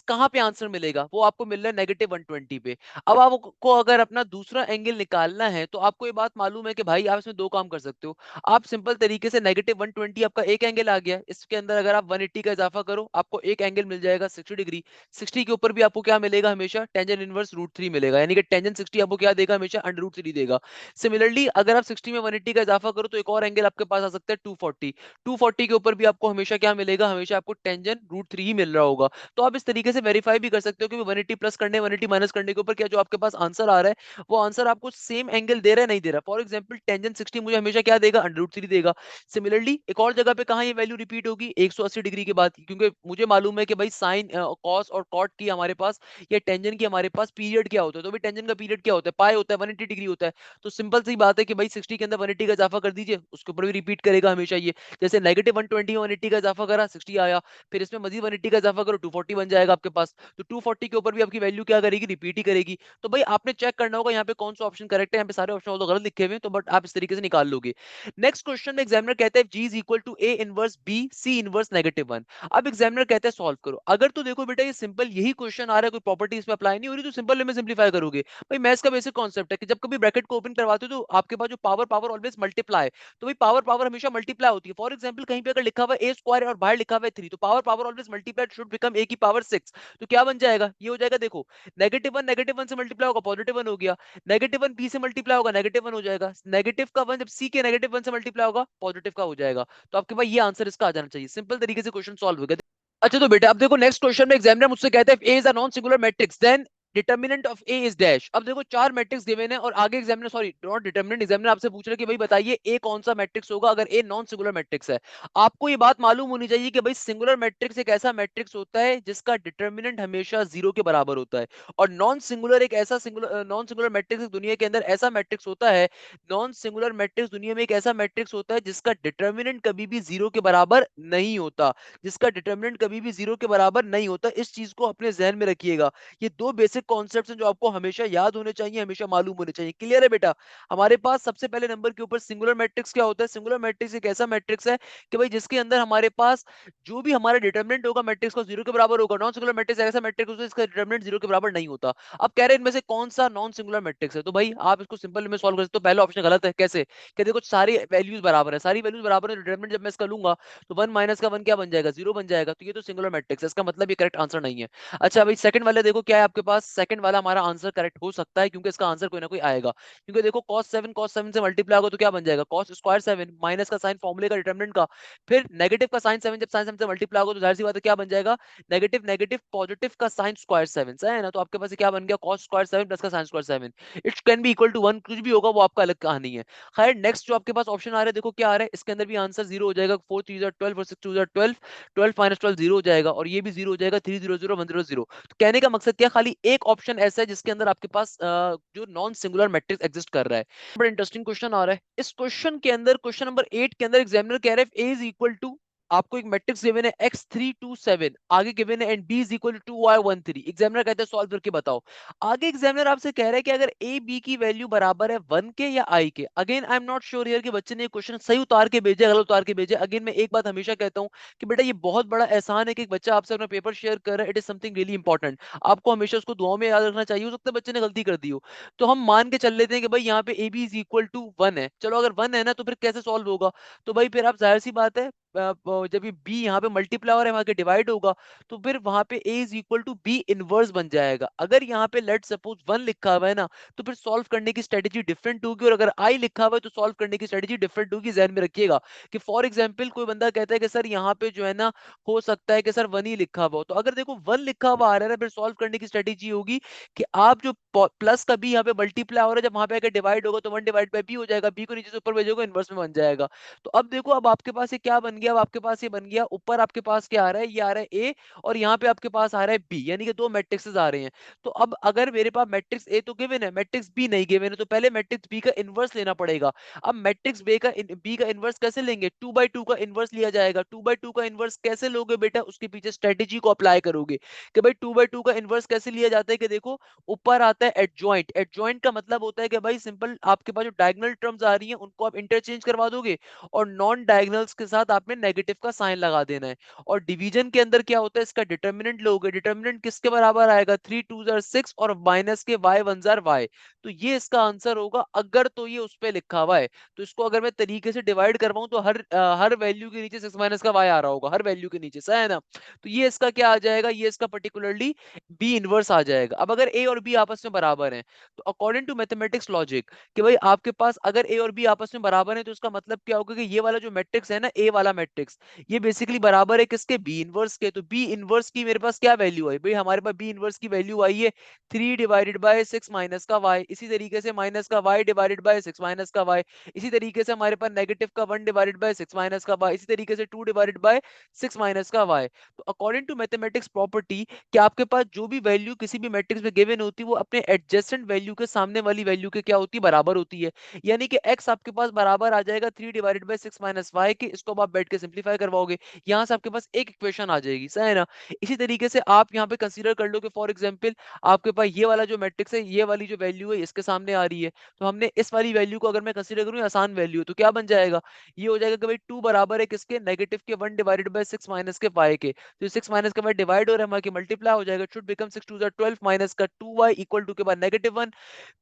कहां पे आंसर मिलेगा, वो आपको मिल रहा है -120 पे। अब आपको अगर अपना दूसरा एंगल निकालना है तो आपको ये बात मालूम है कि भाई आप इसमें दो काम कर सकते हो। आप सिंपल तरीके से -120 आपका एक एंगल आ गया, इसके अंदर अगर आप 180 का इजाफा करो आपको एक एंगल मिल जाएगा 60 डिग्री। 60 के ऊपर भी आपको क्या मिलेगा, हमेशा टेंजेंट इनवर्स √3 मिलेगा, यानी कि टेंजेंट 60 आपको क्या देगा, हमेशा √3 देगा। सिमिलरली अगर आप 60 में 180 का इजाफा करो तो एक और एंगल आपके पास आ सकता है 240। 240 के ऊपर भी आपको हमेशा क्या मिलेगा, हमेशा आपको टेंजेंट √3 ही मिल रहा होगा। तो आप इस तरीके से वेरीफाई भी कर सकते हो कि 180 प्लस करने 180 माइनस करने के ऊपर क्या जो आपके पास आंसर आ रहा है वो आंसर आपको सेम एंगल दे रहा है नहीं दे रहा। फॉर एग्जांपल टेंजेंट 60 मुझे हमेशा क्या देगा, √3 देगा। सिमिलरली एक और जगह पे कहां ये वैल्यू रिपीट होगी, 180 डिग्री के बाद, क्योंकि मुझे मालूम है कि भाई साइन कॉस और कॉट की हमारे पास या टेंजेंट की हमारे पास पीरियड क्या होता है, तो भाई टेंजेंट का पीरियड क्या होता है, पाई होता है, 180 डिग्री होता है। तो सिंपल सी बात है कि भाई 60 के अंदर 180 का इजाफा कर दीजिए, उसके ऊपर भी रिपीट करेगा हमेशा ये। जैसे -120 में 180 का इजाफा करा 60 आया, फिर इसमें मजीद 180 का इजाफा करो 240 बन जाएगा आपके पास। तो 240 के ऊपर भी आपकी वैल्यू क्या करेगी, रिपीट ही करेगी। तो भाई आपने चेक करना होगा यहाँ पे कौन सा ऑप्शन करेक्ट है, यहाँ पे सारे ऑप्शन तो गलत लिखे हुए हैं, तो बट आप इस तरीके से निकाल लोगे। नेक्स्ट क्वेश्चन में एग्जामिनर कहता है G is equal to A inverse B C inverse -1। अब एग्जामिनर कहता है सॉल्व करो। अगर तो देखो बेटा ये सिंपल यही क्वेश्चन आ रहा है, कोई प्रॉपर्टी इसमें अप्लाई नहीं हो रही, तो सिंपल में सिंपलीफाई करोगे। भाई मैथ्स का बेसिक कॉन्सेप्ट है कि जब कभी ब्रैकेट को ओपन करवाते हो तो आपके पास जो पावर पावर ऑलवेज मल्टीप्लाई, तो भाई पावर पावर हमेशा मल्टीप्लाई होती है। फॉर एग्जांपल कहीं पे अगर लिखा हुआ है a स्क्वायर और बाहर लिखा हुआ है 3, तो power power always multiply should become a की पावर 6। तो क्या बन जाएगा, ये हो जाएगा, देखो -1 से मल्टीप्लाई होगा +1 हो गया, -1 b से मल्टीप्लाई होगा -1 हो जाएगा, -1 जब c के -1 से मल्टीप्लाई होगा पॉजिटिव का हो जाएगा। तो आपके पास ये आंसर इसका आ जाना चाहिए, सिंपल तरीके से क्वेश्चन सॉल्व हो गया। अच्छा तो बेटा अब देखो नेक्स्ट क्वेश्चन में एग्जामिनर मुझसे कहता है A is a non singular matrix then determinant of A is dash. अब देखो चार मैट्रिक्स गिवन है और आगे examiner, sorry not determinant, examiner आपसे पूछ रहे कि भाई बताइए ए कौन सा मैट्रिक्स होगा अगर ए नॉन सिंगुलर मैट्रिक्स है। आपको ये बात मालूम होनी चाहिए कि भाई सिंगुलर मैट्रिक्स एक ऐसा मैट्रिक्स होता है जिसका डिटर्मिनेंट हमेशा 0 के बराबर होता है, और नॉन सिंगुलर एक ऐसा सिंगुलर नॉन सिंगुलर मैट्रिक्स दुनिया के अंदर ऐसा मैट्रिक्स होता है, नॉन सिंगुलर मैट्रिक्स दुनिया में एक ऐसा मैट्रिक्स होता है जिसका डिटर्मिनेंट कभी भी 0 के बराबर नहीं होता, जिसका डिटर्मिनेंट कभी भी 0 के बराबर नहीं होता। इस चीज को अपने जहन में रखिएगा। ये दो बेसिक कॉन्सेप्ट्स हैं जो आपको हमेशा याद होने चाहिए, हमेशा मालूम होने चाहिए। क्लियर है बेटा। हमारे पास सबसे पहले नंबर के ऊपर सिंगुलर मैट्रिक्स क्या होता है, सिंगुलर मैट्रिक्स एक ऐसा मैट्रिक्स है कि भाई जिसके अंदर हमारे पास जो भी हमारा डिटर्मिनेंट होगा मैट्रिक्स का 0 के बराबर होगा। नॉन सिंगुलर मैट्रिक्स ऐसा मैट्रिक्स होता है जिसका डिटर्मिनेंट 0 के बराबर नहीं होता। अब कह रहे हैं इनमें से कौन सा नॉन सिंगुलर मैट्रिक्स है, तो भाई आप इसको सिंपल में सॉल्व कर सकते हो। पहला ऑप्शन गलत है, कैसे कि देखो सारी वैल्यूज बराबर है, सारी वैल्यूज बराबर है, डिटर्मिनेंट जब मैं इसका लूंगा तो 1 माइनस का 1 क्या बन जाएगा, 0 बन जाएगा, तो ये तो सिंगुलर मैट्रिक्स है, इसका मतलब ये करेक्ट आंसर नहीं है। अच्छा भाई सेकंड वाले देखो क्या है आपके पास, सेकंड वाला हमारा आंसर करेक्ट हो सकता है, क्योंकि इसका आंसर कोई ना कोई आएगा। क्योंकि देखो cos 7 से मल्टीप्लाई होगा तो क्या बन जाएगा, cos स्क्वायर 7 माइनस का साइन फॉर्मूले का डिटरमिनेंट का, फिर नेगेटिव का साइन 7, जब साइन 7 से मल्टीप्लाई होगा तो जाहिर सी बात है क्या बन जाएगा, नेगेटिव नेगेटिव पॉजिटिव का साइन स्क्वायर 7, सही है ना। तो आपके पास ये क्या बन गया, cos स्क्वायर 7 प्लस का sine square 7, it can be equal to 1, कुछ भी होगा वो आपका अलग कहानी है। खैर नेक्स्ट जो आपके पास ऑप्शन आ रहा है, देखो क्या आ रहा है, इसके अंदर भी आंसर 0 हो जाएगा, 4 3 12 और 6 2 12, 12 माइनस 12 0 हो जाएगा, और ये भी 0 हो जाएगा, 3 0 0 1 0 0। तो कहने का मकसद क्या, खाली एक ऑप्शन ऐसा है जिसके अंदर आपके पास जो नॉन सिंगुलर मैट्रिक्स एग्जिस्ट कर रहा है। बड़ा इंटरेस्टिंग क्वेश्चन आ रहा है, इस क्वेश्चन के अंदर क्वेश्चन नंबर 8 के अंदर एग्जामिनर कह रहा है a इज इक्वल टू, आपको एक मैट्रिक्स गिवन है x3 2 7, आगे गिवन है and b is equal to 2y 1 3, examiner कहता है सॉल्व करके बताओ। आगे एग्जामिनर आपसे कह रहा है कि अगर a b की वैल्यू बराबर है 1 के या i के, again I am not sure here कि बच्चे ने क्वेश्चन सही उतार के भेजे गलत उतार के भेजे। अगेन मैं एक बात हमेशा कहता हूं कि बेटा ये बहुत बड़ा एहसान है कि एक बच्चा आपसे अपना पेपर शेयर कर रहा है, it is something really important, आपको हमेशा उसको दुआओं में याद रखना चाहिए। हो सकता है बच्चे ने गलती कर दी हो, तो हम मान के चल लेते हैं कि भाई यहाँ पे A B is equal to 1 है, चलो अगर 1 है ना तो फिर कैसे सॉल्व होगा, तो भाई फिर आप जाहिर सी बात है जब ये b यहाँ पे मल्टीप्लाई और वहां के डिवाइड होगा, तो फिर वहां पे a is equal to b inverse बन जाएगा। अगर यहाँ पे लेट सपोज 1 लिखा हुआ है ना, तो फिर सॉल्व करने की स्ट्रेटेजी डिफरेंट होगी, और अगर i लिखा हुआ है तो सॉल्व करने की स्ट्रेटेजी डिफरेंट होगी। ध्यान में रखिएगा कि फॉर एग्जाम्पल कोई बंदा कहता है कि सर यहाँ पे जो है ना, हो सकता है कि सर 1 ही लिखा हुआ हो, तो अगर देखो 1 लिखा हुआ आ रहा है, फिर सॉल्व करने की स्ट्रेटेजी होगी कि आप जो प्लस का b यहाँ पे मल्टीप्लाई हो रहा है, जब वहां पे आकर डिवाइड होगा तो 1 डिवाइड बाय b हो जाएगा, b को नीचे से ऊपर भेजोगे इनवर्स में बन जाएगा। तो अब देखो, अब आपके पास ये क्या बन गया, अब आपके पास ये बन गया, ऊपर आपके पास क्या आ रहा है, ये आ रहा है a, और यहाँ पे आपके पास आ रहा है b, यानी कि दो मैट्रिक्सेस आ रहे हैं। तो अब अगर मेरे पास मैट्रिक्स a तो गिवन है, मैट्रिक्स b नहीं गिवन है, तो पहले मैट्रिक्स b का इनवर्स लेना पड़ेगा। अब मैट्रिक्स b का इनवर्स कैसे लेंगे, 2/2 का इनवर्स लिया जाएगा। 2/2 का इनवर्स कैसे लोगे बेटा, उसके पीछे स्ट्रेटेजी को अप्लाई करोगे कि भाई 2/2 का इनवर्स कैसे लिया जाता है, कि देखो ऊपर आता है एडजॉइंट, एडजॉइंट का मतलब होता है कि भाई सिंपल आपके पास जो डायगोनल टर्म्स आ रही हैं उनको आप इंटरचेंज करवा दोगे, और नॉन डायगोनल्स के साथ आपने नेगेटिव का साइन लगा देना है। और डिवीजन के अंदर क्या होता है, इसका डिटर्मिनेंट लोगे, डिटर्मिनेंट किसके बराबर आएगा, 3 2 6 और माइनस के y 1 y, तो ये इसका आंसर होगा। अगर तो ये उस पे लिखा हुआ है, तो इसको अगर मैं तरीके से डिवाइड करवाऊं तो हर वैल्यू के नीचे 6 माइनस का y आ रहा होगा, हर वैल्यू के नीचे, सही है ना। तो ये इसका क्या आ जाएगा, ये इसका पर्टिकुलरली बी इनवर्स आ जाएगा। अब अगर ए और बी आपस में बराबर हैं, तो अकॉर्डिंग टू मैथमेटिक्स लॉजिक, कि भाई आपके पास अगर ए और बी आपस में बराबर है, तो इसका मतलब क्या होगा कि ये वाला जो मैट्रिक्स है ना, ए वाला मैट्रिक्स, ये बेसिकली बराबर है किसके, बी इनवर्स के। तो बी इनवर्स की मेरे पास क्या वैल्यू आई, भाई हमारे पास बी इनवर्स की वैल्यू आई है 3 डिवाइडेड बाय 6 माइनस का वाई, इसी तरीके से माइनस का वाई डिवाइडेड बाय 6 माइनस का वाई, इसी तरीके से हमारे पास नेगेटिव का 1 डिवाइडेड बाय 6 माइनस का वाई, इसी तरीके से 2 डिवाइडेड बाय 6 माइनस का वाई। तो अकॉर्डिंग टू मैथमेटिक्स प्रॉपर्टी, कि आपके पास जो भी वैल्यू किसी भी मैट्रिक्स में गिवन होती है, वो अपने एडजेसेंट वैल्यू के सामने वाली वैल्यू के क्या होती है, बराबर होती है। यानी कि x आपके पास बराबर आ जाएगा 3 डिवाइडेड बाय 6 माइनस वाई के, इसको अब आप बैठ के सिंप्लीफाई करवाओगे, यहाँ से आपके पास एक इक्वेशन आ जाएगी, सही है ना। इसी तरीके से आप यहाँ पे कंसीडर कर लो कि फॉर एग्जांपल आपके पास ये वाला जो मैट्रिक्स है, ये वाली जो वैल्यू है इसके सामने आ रही है, तो हमने इस वाली वैल्यू को अगर मैं कंसीडर करूँ आसान वैल्यू है, तो क्या बन जाएगा, ये हो जाएगा कि भाई 2 बराबर है किसके, नेगेटिव के 1 डिवाइडेड बाय 6 माइनस के वाई के। तो 6 माइनस के बाद डिवाइड हो रहा है हमारा, मल्टीप्लाई हो जाएगा, शुड बिकम 6 2 12 माइनस का 2y इक्वल टू के बाद -1,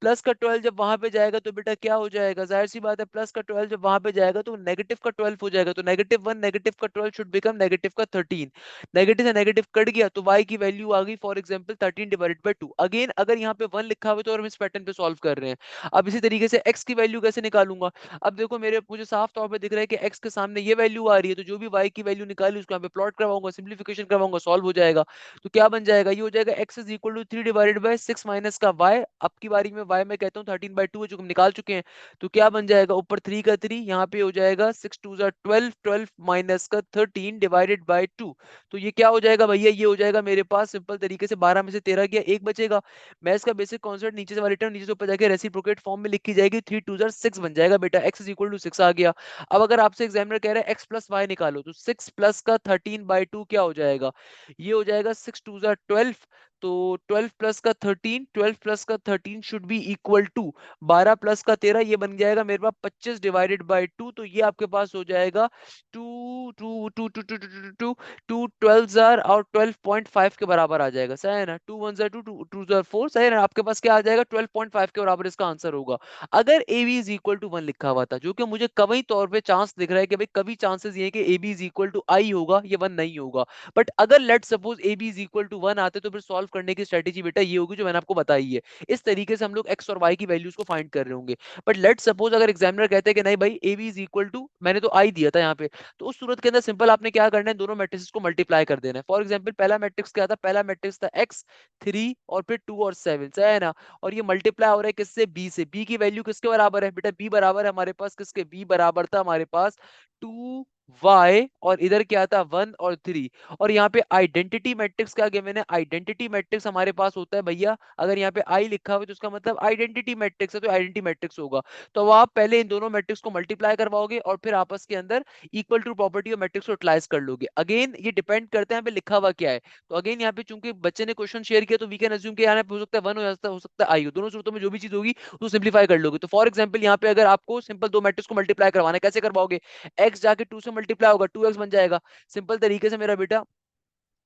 प्लस का 12 जब वहां पे जाएगा तो बेटा क्या हो जाएगा, जाहिर सी बात है प्लस का 12 जब वहां पे जाएगा तो नेगेटिव का 12 हो जाएगा, तो -1 नेगेटिव का 12 शुड बिकम नेगेटिव का 13, नेगेटिव से नेगेटिव कट गया तो y की वैल्यू आ गई for example 13 divided by 2। Again अगर यहाँ पे 1 लिखा हुआ है तो और हम इस पैटर्न पे सॉल्व कर रहे हैं। अब इसी तरीके से x की वैल्यू कैसे निकालूंगा, अब देखो मुझे साफ तौर पे दिख रहा है कि x के सामने ये वैल्यू आ रही है, तो जो भी y की वैल्यू निकाली उसको यहाँ पे प्लॉट करवाऊंगा, सिंप्लीफिकेशन करवाऊंगा, सॉल्व हो जाएगा। तो क्या बन जाएगा, ये हो जाएगा x is equal to 3 divided by 6 minus का y, अब की बारी में y मैं कहता हूँ 13/2 है जो हम निकाल चुके हैं। तो क्या बन जाएगा, ऊपर 3 का 3, यहाँ पे हो जाएगा 6 2 12, 12 माइनस का 13 डिवाइडेड बाय 2। तो ये क्या हो जाएगा भैया, ये हो जाएगा मेरे पास सिंपल तरीके से 12 में से 13 गया, एक बचेगा। मैं इसका बेसिक कॉन्सेप्ट नीचे से वाली टर्म नीचे से ऊपर जाके रेसिप्रोकेट फॉर्म में लिखी जाएगी, 3 2 6 बन जाएगा बेटा, x इज इक्वल टू 6 आ गया। अब अगर आपसे एग्जामिनर कह रहा है x प्लस वाई निकालो, तो 6 प्लस का 13/2 क्या हो जाएगा, ये हो जाएगा 6 2 12, तो 12 प्लस का 13, 12 प्लस का 13 should be equal to 12 plus का 13, ये बन जाएगा मेरे पास 25 डिवाइडेड बाय 2, तो ये आपके पास हो जाएगा 2 2 2 2 2 2 2 2 12 जार और 12.5 के बराबर आ जाएगा, सही है ना। 2 1 जार 2 2 2 जार 4, सही है ना। आपके पास क्या आ जाएगा, 12.5 के बराबर इसका आंसर होगा। अगर A B is equal to 1 लिखा हुआ था, जो कि मुझे कवई तौर पे चांस दिख रहा है कि भाई कभी चांसेस ये है कि A B is equal to I होगा, ये 1 नहीं होगा, बट अगर let suppose A B is equal to 1 आते तो फिर सॉल्व करने की स्ट्रेटेजी बेटा ये होगी जो मैंने आपको बताई है। इस तरीके से हम लोग एक्स और वाई की वैल्यूज को फाइंड कर रहे होंगे। बट लेट सपोज अगर एग्जामिनर कहते हैं कि नहीं भाई A B is equal to, मैंने तो आई दिया था यहाँ पे, तो उस सूरत के अंदर सिंपल आपने क्या करना है, दोनों मैट्रिक्स को मल्टीप्लाई कर देना है। फॉर एग्जाम्पल पहला मैट्रिक्स क्या था, पहला मैट्रिक्स था एक्स 3 और फिर 2 और 7, सही है ना। और ये मल्टीप्लाई हो रहा है किससे, बी से। बी की वैल्यू किसके बराबर है बेटा, बी बराबर है हमारे पास किसके, बी बराबर था हमारे पास 2y, और इधर क्या था 1 और 3। और यहाँ पे आइडेंटिटी मैट्रिक्स क्या गिवन है, आइडेंटिटी मैट्रिक्स हमारे पास होता है भैया, अगर यहाँ पे आई लिखा हुआ है तो उसका मतलब आइडेंटिटी मैट्रिक्स है, तो आइडेंटिटी मैट्रिक्स होगा। तो अब आप पहले इन दोनों मैट्रिक्स को मल्टीप्लाई करवाओगे और फिर आपस के अंदर equal to property of matrix को यूटिलाइज कर लोगे। अगेन ये डिपेंड करता है यहाँ पे लिखा हुआ क्या है। तो अगेन यहाँ पे चूंकि बच्चे ने क्वेश्चन शेयर किया तो वी कैन अज्यूम कि यहाँ पे हो सकता है 1 हो सकता है आई हो, दोनों सूरतों में जो भी चीज होगी तो सिंप्लीफाई कर लोगे। तो फॉर एग्जाम्पल यहाँ पे अगर आपको सिंपल दो मैट्रिक्स को मल्टीप्लाई करवाना है, कैसे करवाओगे, एक्स जाके 2 से मल्टीप्लाई होगा 2x बन जाएगा, सिंपल तरीके से मेरा बेटा।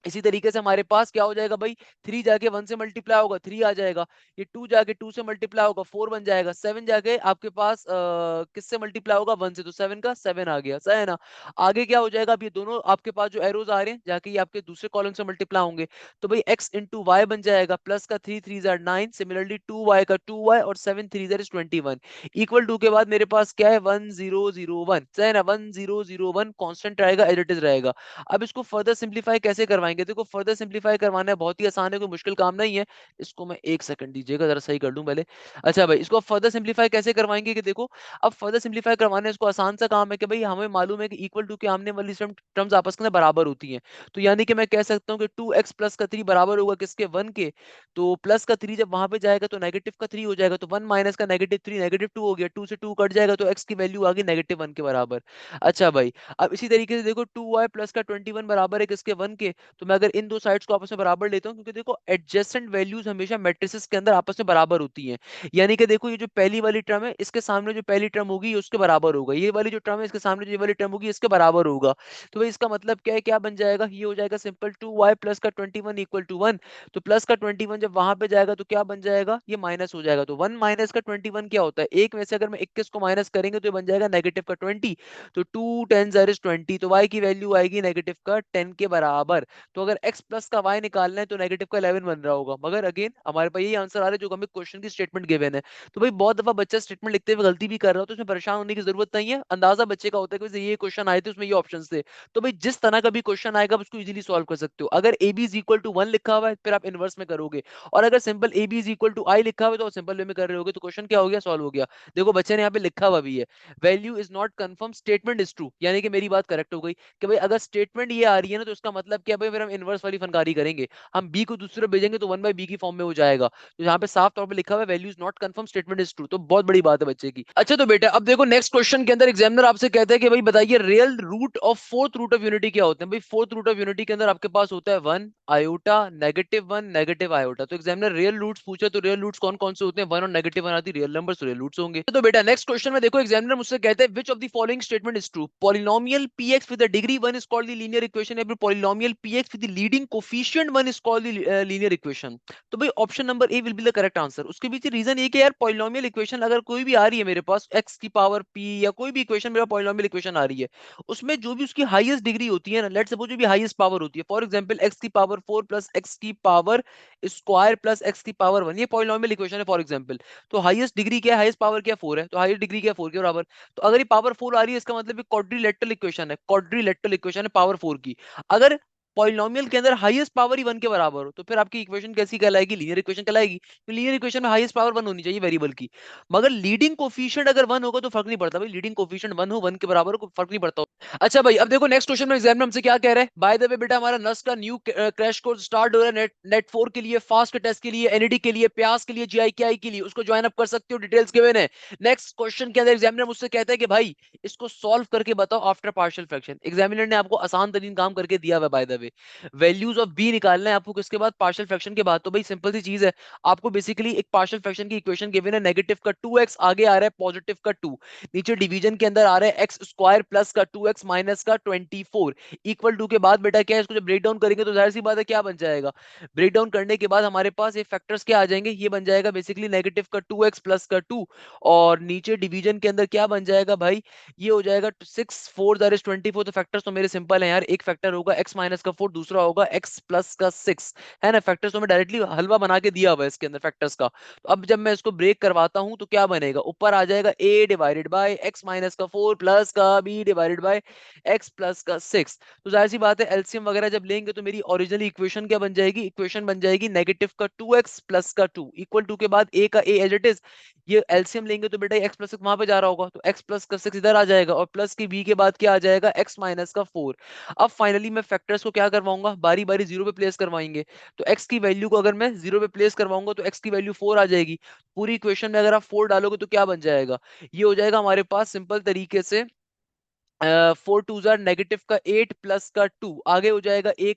इसी तरीके से हमारे पास क्या हो जाएगा भाई, 3 जाके 1 से मल्टीप्लाई होगा 3 आ जाएगा, ये 2 जाके 2 से मल्टीप्लाई होगा 4 बन जाएगा, 7 जाके आपके पास किससे मल्टीप्लाई होगा 1 से, तो 7 का 7 आ गया, सही है ना। आगे क्या हो जाएगा, अब ये दोनों आपके पास जो एरोज आ रहे हैं जाके ये आपके दूसरे कॉलम से मल्टीप्लाई होंगे, तो भाई x इंटू वाई बन जाएगा, प्लस का 3 3 जार 9, सिमिलरली 2y का 2y और 7 3 जार 21, इक्वल टू के बाद मेरे पास क्या है 1001, सही है ना, 1001 कांस्टेंट रहेगा, एज इट इज रहेगा। अब इसको फर्दर सिंप्लीफाई कैसे करवाएंगे, देखो फर्दर सिंप्लीफाई करवाना है बहुत ही आसान है, कोई मुश्किल काम नहीं है। इसको मैं एक सेकंड दीजिएगा, जरा सही कर लूं पहले। अच्छा भाई, इसको फर्दर सिंप्लीफाई कैसे करवाएंगे कि देखो, अब फर्दर सिंप्लीफाई करवाना है इसको, आसान सा काम है कि भाई हमें मालूम है कि इक्वल टू के आमने वाली टर्म्स आपस में बराबर होती हैं। तो यानी कि मैं कह सकता हूँ कि 2x प्लस का 3 बराबर होगा किसके, 1 के। तो प्लस का 3 जब वहां पे जाएगा तो नेगेटिव का 3 हो जाएगा, तो 1 माइनस का नेगेटिव 3 नेगेटिव 2 हो गया, 2 से 2 कट जाएगा तो x की वैल्यू आ गई नेगेटिव 1 के बराबर। अच्छा भाई, अब इसी तरीके से देखो 2y प्लस का 21 बराबर है किसके, 1 के। तो मैं अगर इन दो साइड्स को आपस में बराबर लेता हूँ, क्योंकि देखो एडजेसेंट वैल्यूज हमेशा मैट्रिसेस के अंदर आपस में बराबर होती हैं। यानी कि देखो ये जो पहली वाली टर्म है इसके सामने जो पहली टर्म होगी ये उसके बराबर होगा, ये वाली जो टर्म है इसके सामने जो ये वाली टर्म होगी इसके बराबर होगा। तो भाई इसका मतलब क्या है, क्या बन जाएगा, ये हो जाएगा सिंपल 2y प्लस का 21 इक्वल टू 1। तो प्लस का 21 जब वहां पे जाएगा तो क्या बन जाएगा, ये माइनस हो जाएगा। तो 1 माइनस का 21 क्या होता है, एक में से अगर मैं 21 को माइनस करेंगे तो ये बन जाएगा नेगेटिव का 20। तो 2 10 ज़र इज 20, तो y की वैल्यू आएगी नेगेटिव का 10 के बराबर। तो अगर x प्लस का y निकालना है तो नेगेटिव का 11 बन रहा होगा, मगर अगेन हमारे पास यही आंसर आ रहा है जो हमें क्वेश्चन की स्टेटमेंट गिवन है। तो भाई बहुत दफा बच्चा स्टेटमेंट लिखते हुए गलती भी कर रहा हो तो उसमें परेशान होने की जरूरत नहीं है, अंदाजा बच्चे का होता है कि वैसे ये क्वेश्चन आए थे उसमें ये ऑप्शन थे। तो भाई जिस तरह का भी क्वेश्चन आएगा आप उसको इजीली सॉल्व कर सकते हो। अगर A B is equal to 1 लिखा हुआ है फिर आप इनवर्स में करोगे, और अगर simple A B is equal to I लिखा हुआ है तो आप सिंपल वे में कर रहे होगे, तो क्वेश्चन क्या हो गया, सॉल्व हो गया। देखो बच्चे ने यहाँ पे लिखा हुआ भी है, value is not confirm statement is true, यानी कि मेरी बात करेक्ट हो गई कि भाई अगर स्टेटमेंट ये आ रही है ना तो इसका मतलब क्या भाई, फिर हम इनवर्स वाली फनकारी करेंगे, हम बी को दूसरे भेजेंगे तो 1/b की फॉर्म में हो जाएगा। तो यहाँ पे साफ तौर पे लिखा हुआ है value is not confirm statement is true, तो बहुत बड़ी बात है बच्चे की। अच्छा तो बेटा अब देखो नेक्स्ट क्वेश्चन के अंदर एग्जामिनर आपसे कहता है कि भाई बताइए real root of fourth root of unity क्या होते हैं। भाई फोर्थ रूट ऑफ यूनिटी के अंदर आपके पास होता है 1 आयोटा, -1 नेगेटिव आयोटा। तो एग्जामिनर रियल रूट्स पूछे तो रियल रूट्स कौन कौन से होते हैं, 1 और -1 आती रियल नंबर्स रियल रूट्स होंगे। तो बेटा नेक्स्ट क्वेश्चन में देखो एग्जामिनर मुझसे कहते हैं which of the following statement is true, polynomial px with the degree 1 is called the linear equation, या फिर polynomial px with the leading coefficient 1 is called the linear equation। तो भाई option number A will be the correct answer. उसके पीछे reason ये कि यार polynomial equation अगर कोई भी आ रही है मेरे पास x की पावर p या कोई भी इक्वेशन मेरा पॉलिनोमियल इक्वेशन आ रही है, उसमें जो भी उसकी हाईएस्ट डिग्री होती है ना, लेट्स सपोज जो भी हाईएस्ट पावर होती है, फॉर एग्जांपल x की पावर 4 प्लस x की पावर स्क्वायर प्लस x की पावर 1, ये पॉलिनोमियल इक्वेशन है फॉर एग्जांपल। तो हाईएस्ट डिग्री क्या है, हाईएस्ट पावर क्या 4 है, तो हाईएस्ट डिग्री क्या 4 के बराबर। तो अगर ये पावर 4 आ रही है इसका मतलब ये क्वाड्रिलेटरल इक्वेशन है, क्वाड्रिलेटरल इक्वेशन है पावर 4 की। अगर पॉलिनोमियल के अंदर हाईएस्ट पावर ही 1 के बराबर हो तो फिर आपकी इक्वेशन कैसी कहलाएगी, लीनियर इक्वेशन कहलाएगी। तो लीनियर इक्वेशन में हाईएस्ट पावर 1 होनी चाहिए वेरिएबल की। मगर लीडिंग कोफिशिएंट अगर 1 होगा तो फर्क नहीं पड़ता भाई, लीडिंग कोफिशिएंट 1 हो 1 के बराबर हो फर्क नहीं पड़ता। अच्छा भाई अब देखो नेक्स्ट क्वेश्चन में एग्जाम में हमसे क्या कह रहा है, बाय द वे बेटा हमारा नस का न्यू क्रैश कोर्स स्टार्ट हो रहा है, नेट 4 के लिए, फास्ट टेस्ट के लिए, एनईडी के लिए, प्यास के लिए, जीआईकेआई के लिए, उसको ज्वाइन अप कर सकते हो, डिटेल्स गिवन है। नेक्स्ट क्वेश्चन के अंदर एग्जामिनर मुझसे कहता है कि भाई इसको सॉल्व करके बताओ आफ्टर पार्शियल फ्रैक्शन। एग्जामिनर ने आपको आसान तरीन काम करके दिया हुआ by the way, values of B निकालना है आपको किसके बाद, पार्शियल फ्रैक्शन के बाद। तो भाई सिंपल सी चीज है, आपको बेसिकली एक पार्शियल फ्रैक्शन की इक्वेशन गिवन है, नेगेटिव का 2x आगे आ रहा है पॉजिटिव का 2, नीचे डिवीजन के अंदर आ रहा है एक्स स्क्वायर प्लस का 2x माइनस का 24 इक्वल टू के बाद बेटा क्या है, इसको जब ब्रेक डाउन करेंगे तो जाहिर सी बात है क्या बन जाएगा, ब्रेक डाउन करने के बाद हमारे पास ये फैक्टर्स क्या आ जाएंगे, ये बन जाएगा बेसिकली नेगेटिव का 2x प्लस का 2, और नीचे डिवीजन के अंदर क्या बन जाएगा भाई, ये हो जाएगा 6 4 दैट इज 24। तो फैक्टर्स तो मेरे सिंपल है यार, एक फैक्टर होगा x माइनस का 4, दूसरा होगा x प्लस का 6, है ना। फैक्टर्स तो मैं डायरेक्टली हलवा बना के दिया हुआ है इसके अंदर फैक्टर्स का। तो अब जब मैं इसको ब्रेक करवाता हूं तो क्या बनेगा, ऊपर आ जाएगा a divided by x minus का 4 प्लस का b divided by x plus का 6। तो जाहिर सी बात है एलसीएम वगैरह जब लेंगे तो मेरी ओरिजिनल इक्वेशन क्या बन जाएगी, इक्वेशन बन जाएगी नेगेटिव का 2x प्लस का 2 इक्वल टू के बाद a का a एज इट इज। ये एलसीएम लेंगे तो बेटा x प्लस वहां पे जा रहा होगा, तो x प्लस का 6 इधर आ जाएगा, और प्लस की b के बाद क्या आ जाएगा, x माइनस का 4। अब फाइनली मैं फैक्टर्स को क्या करवाऊंगा, बारी बारी जीरो पे प्लेस करवाएंगे। तो x की वैल्यू को अगर मैं जीरो पे प्लेस करवाऊंगा तो x की वैल्यू 4 आ जाएगी। पूरी इक्वेशन में अगर आप 4 डालोगे तो क्या बन जाएगा, ये हो जाएगा हमारे पास सिंपल तरीके से 4 2 जार नेगेटिव का 8 प्लस का 2, आगे हो जाएगा ए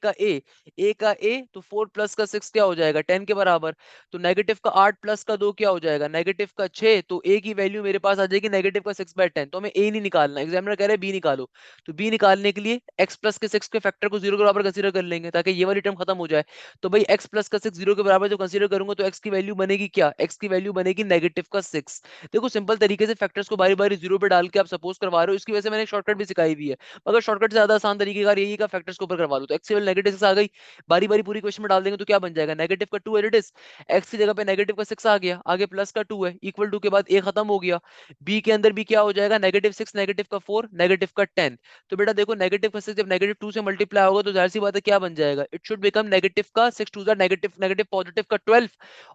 तो 4 प्लस का 6 क्या हो जाएगा 10 के बराबर। तो नेगेटिव का 8 प्लस का 2 क्या हो जाएगा नेगेटिव का 6, तो ए की वैल्यू मेरे पास आ जाएगी नेगेटिव का 6/10। तो हमें ए नहीं निकालना, एग्जामिनर कह रहे हैं बी निकालो। तो बी निकालने के लिए एक्स प्लस के 6 के फैक्टर को जीरो के बराबर कंसीडर कर लेंगे ताकि ये वाली टर्म खत्म हो जाए। तो भाई एक्स प्लस का 6 जीरो के बराबर जो कंसीडर करूंगा तो एक्स की वैल्यू बनेगी क्या, एक्स की वैल्यू बनेगी नेगेटिव का 6। देखो सिंपल तरीके से फैक्टर्स को बारी बारी जीरो पे डाल के आप सपोज करवा रहे हो, इसकी वजह से मैंने शॉर्टकट भी सिखाई हुई है। अगर शॉर्टकट से ज्यादा आसान तरीके का यही का फैक्टर्स के ऊपर करवा लो, तो एक्स की वैल्यू नेगेटिव 6 आ गई, बारी बारी पूरी क्वेश्चन में डाल देंगे तो क्या बन जाएगा नेगेटिव का 2 एट इट इज, एक्स की जगह पे नेगेटिव का 6 आ गया, आगे प्लस का 2 है, इक्वल टू के बाद ए खत्म हो गया। बी के अंदर भी क्या हो जाएगा -6 -4 -10। तो बेटा देखो नेगेटिव का 6 जब -2 से मल्टीप्लाई होगा तो जाहिर सी बात है क्या बन जाएगा, इट शुड बिकम नेगेटिव का 6 2 नेगेटिव नेगेटिव पॉजिटिव का 12,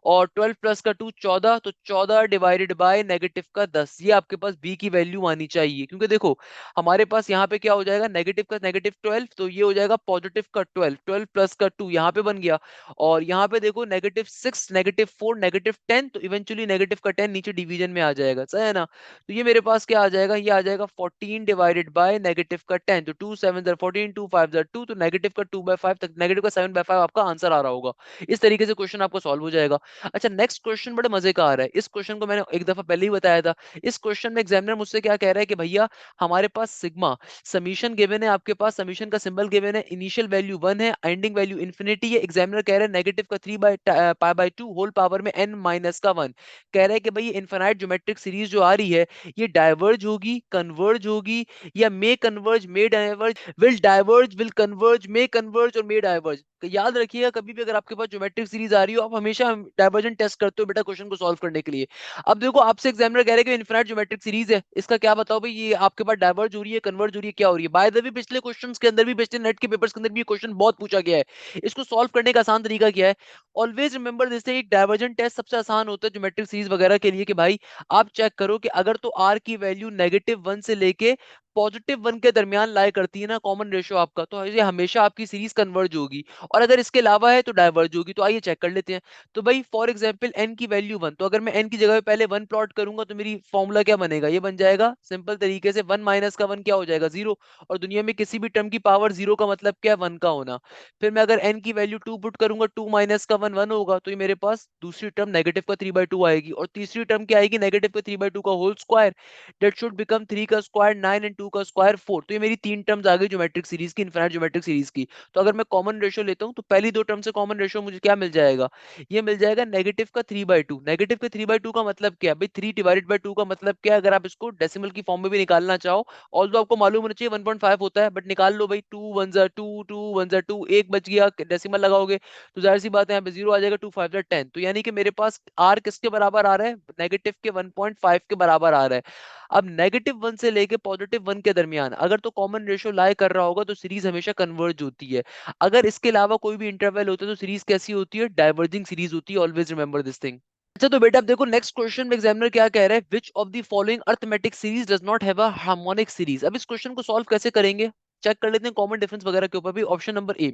और 12 प्लस का 2 14, तो 14 डिवाइडेड बाय नेगेटिव का 10। ये आपके पास बी की वैल्यू आनी चाहिए, क्योंकि देखो हमारे पास यहाँ पे क्या हो जाएगा नेगेटिव का -12, तो ये हो जाएगा पॉजिटिव का 12, 12 प्लस का 2 यहाँ पे बन गया, और यहाँ पे देखो -6 -4 -10, तो इवेंचुअली नेगेटिव का 10 नीचे डिवीजन में आ जाएगा, सही है ना। तो ये मेरे पास क्या आ जाएगा, ये आ जाएगा 14 डिवाइडेड बाय नेगेटिव का 10, तो 2 7 14, 2 5 2, तो नेगेटिव का 2/5 तक, नेगेटिव का 7/5 आपका आंसर आ रहा होगा। इस तरीके से क्वेश्चन आपका सॉल्व हो जाएगा। अच्छा नेक्स्ट क्वेश्चन बड़े मजे का आ रहा है, इस क्वेश्चन को मैंने एक दफा पहले ही बताया था। इस क्वेश्चन में एग्जामिनर मुझसे क्या कह रहा है कि भैया हमारे पास सिग्मा समीशन गिवन है, आपके पास समीशन का सिंबल गिवन है, इनिशियल वैल्यू 1 है, एंडिंग वैल्यू इंफिनिटी है। एग्जामिनर कह रहे हैं नेगेटिव का 3/2 होल पावर में n माइनस का 1। कह रहे हैं कि भाई इनफिनाइट ज्योमेट्रिक सीरीज जो आ रही है ये डाइवर्ज होगी, कन्वर्ज होगी, या may converge, may diverge, will diverge, will converge, may converge और मे डाइवर्ज। याद रखिएगा कभी भी अगर आपके पास ज्योमेट्रिक सीरीज आ रही हो आप हमेशा डाइवर्जन टेस्ट करते हो बेटा क्वेश्चन को सॉल्व करने के लिए। अब देखो आपसे एग्जामिनर कह रहे हैं कि इनफिनाइट ज्योमेट्रिक सीरीज है, इसका क्या बताओ भाई, ये आपके पास डाइवर्ज हो रही है, कन्वर्ज हो रही है, क्या हो रही है। बाय द वे पिछले क्वेश्चंस के अंदर भी, पिछले नेट के पेपर्स के अंदर भी ये क्वेश्चन बहुत पूछा गया है। इसको सॉल्व करने का आसान तरीका क्या है, ऑलवेज रिमेंबर दिस, एक डाइवर्जन टेस्ट सबसे आसान होता है ज्योमेट्रिक सीरीज वगैरह के लिए, कि भाई आप चेक करो कि अगर तो आर की वैल्यू -1 से लेके +1 के दरमियान लाई करती है ना कॉमन रेशियो आपका, तो ये हमेशा आपकी सीरीज कन्वर्ज होगी, और अगर इसके अलावा है तो डाइवर्ज होगी। तो आइए चेक कर लेते हैं। तो भाई फॉर एग्जांपल n की वैल्यू 1, तो अगर मैं n की जगह पे पहले 1 प्लॉट करूंगा तो मेरी फॉर्मूला क्या बनेगा, ये बन जाएगा सिंपल तरीके से 1 माइनस का 1 क्या हो जाएगा 0, और दुनिया में किसी भी टर्म की पावर 0 का मतलब क्या है 1 का होना। फिर मैं अगर n की वैल्यू 2 पुट करूंगा, 2 माइनस का 1 1 होगा, तो ये मेरे पास दूसरी टर्म नेगेटिव का 3/2 आएगी, और तीसरी टर्म क्या आएगी नेगेटिव का 3/2 का whole square, that should become 3 का स्क्वायर 9 एंड 2 का स्क्वायर 4। तो ये मेरी तीन टर्म्स आ गई ज्योमेट्रिक सीरीज की, इनफिनिट ज्योमेट्रिक सीरीज की। तो अगर मैं कॉमन रेशियो लेता हूं तो पहली दो टर्म से कॉमन रेशियो मुझे क्या मिल जाएगा, ये मिल जाएगा नेगेटिव का 3/2। नेगेटिव का 3/2 का मतलब क्या है भाई, 3/2 का मतलब क्या है, अगर आप इसको डेसिमल की फॉर्म में भी निकालना चाहो, ऑल्दो आपको मालूम होना चाहिए 1.5 होता है, बट निकाल लो भाई, 2 1 जा 2, 2 1 जा 2, एक बच गया, डेसिमल लगाओगे तो जाहिर सी बात है यहाँ पे 0 आ जाएगा, 2 5 जा 10। तो यानी कि मेरे पास आर किसके बराबर आ रहा है, नेगेटिव के 1.5 के बराबर आ रहा है। अब -1 से लेके +1 के दरमियान अगर तो कॉमन रेशियो लाई कर रहा होगा तो सीरीज हमेशा कन्वर्ज होती है। अगर इसके अलावा कोई भी इंटरवल होता है तो सीरीज कैसी होती है, डाइवर्जिंग सीरीज होती है। Always remember this thing. अच्छा तो बेटा अब देखो नेक्स्ट क्वेश्चन में एग्जामिनर क्या कह रहा है, which of the following arithmetic series does not have a harmonic series. अब इस क्वेश्चन को सॉल्व कैसे करेंगे, चेक कर लेते हैं कॉमन डिफरेंस वगैरह के ऊपर भी। ऑप्शन नंबर ए,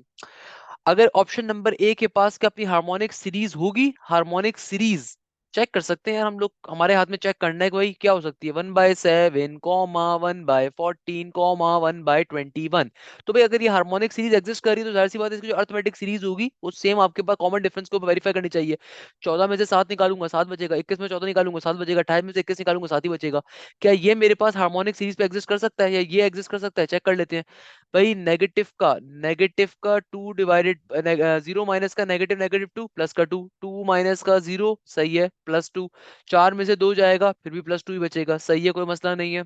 अगर ऑप्शन नंबर ए के पास क्या अपनी हार्मोनिक सीरीज होगी, हार्मोनिक सीरीज चेक कर सकते हैं यार हम लोग, हमारे हाथ में चेक करना है कि भाई क्या हो सकती है, 1/7 कॉमा 1/14 कॉमा 1/21। तो भाई अगर ये हार्मोनिक सीरीज एग्जिस्ट कर रही है तो जाहिर सी बात है इसकी जो अर्थमेटिक सीरीज होगी वो सेम आपके पास कॉमन डिफरेंस को वेरीफाई करनी चाहिए। 14 में से 7 निकालूंगा 7 बचेगा, 21 में 14 निकालूंगा 7 बचेगा, 28 में से 21 निकालूंगा 7 ही बचेगा। क्या ये मेरे पास हार्मोनिक सीरीज पे एग्जिस्ट कर सकता है, या ये एग्जिस्ट कर सकता है, चेक कर लेते हैं। भाई नेगेटिव का 2 डिवाइडेड 0 माइनस का नेगेटिव नेगेटिव 2 प्लस का 2, 2 माइनस का 0 सही है +2, 4 में से 2 जाएगा फिर भी +2 ही बचेगा, सही है कोई मसला नहीं है।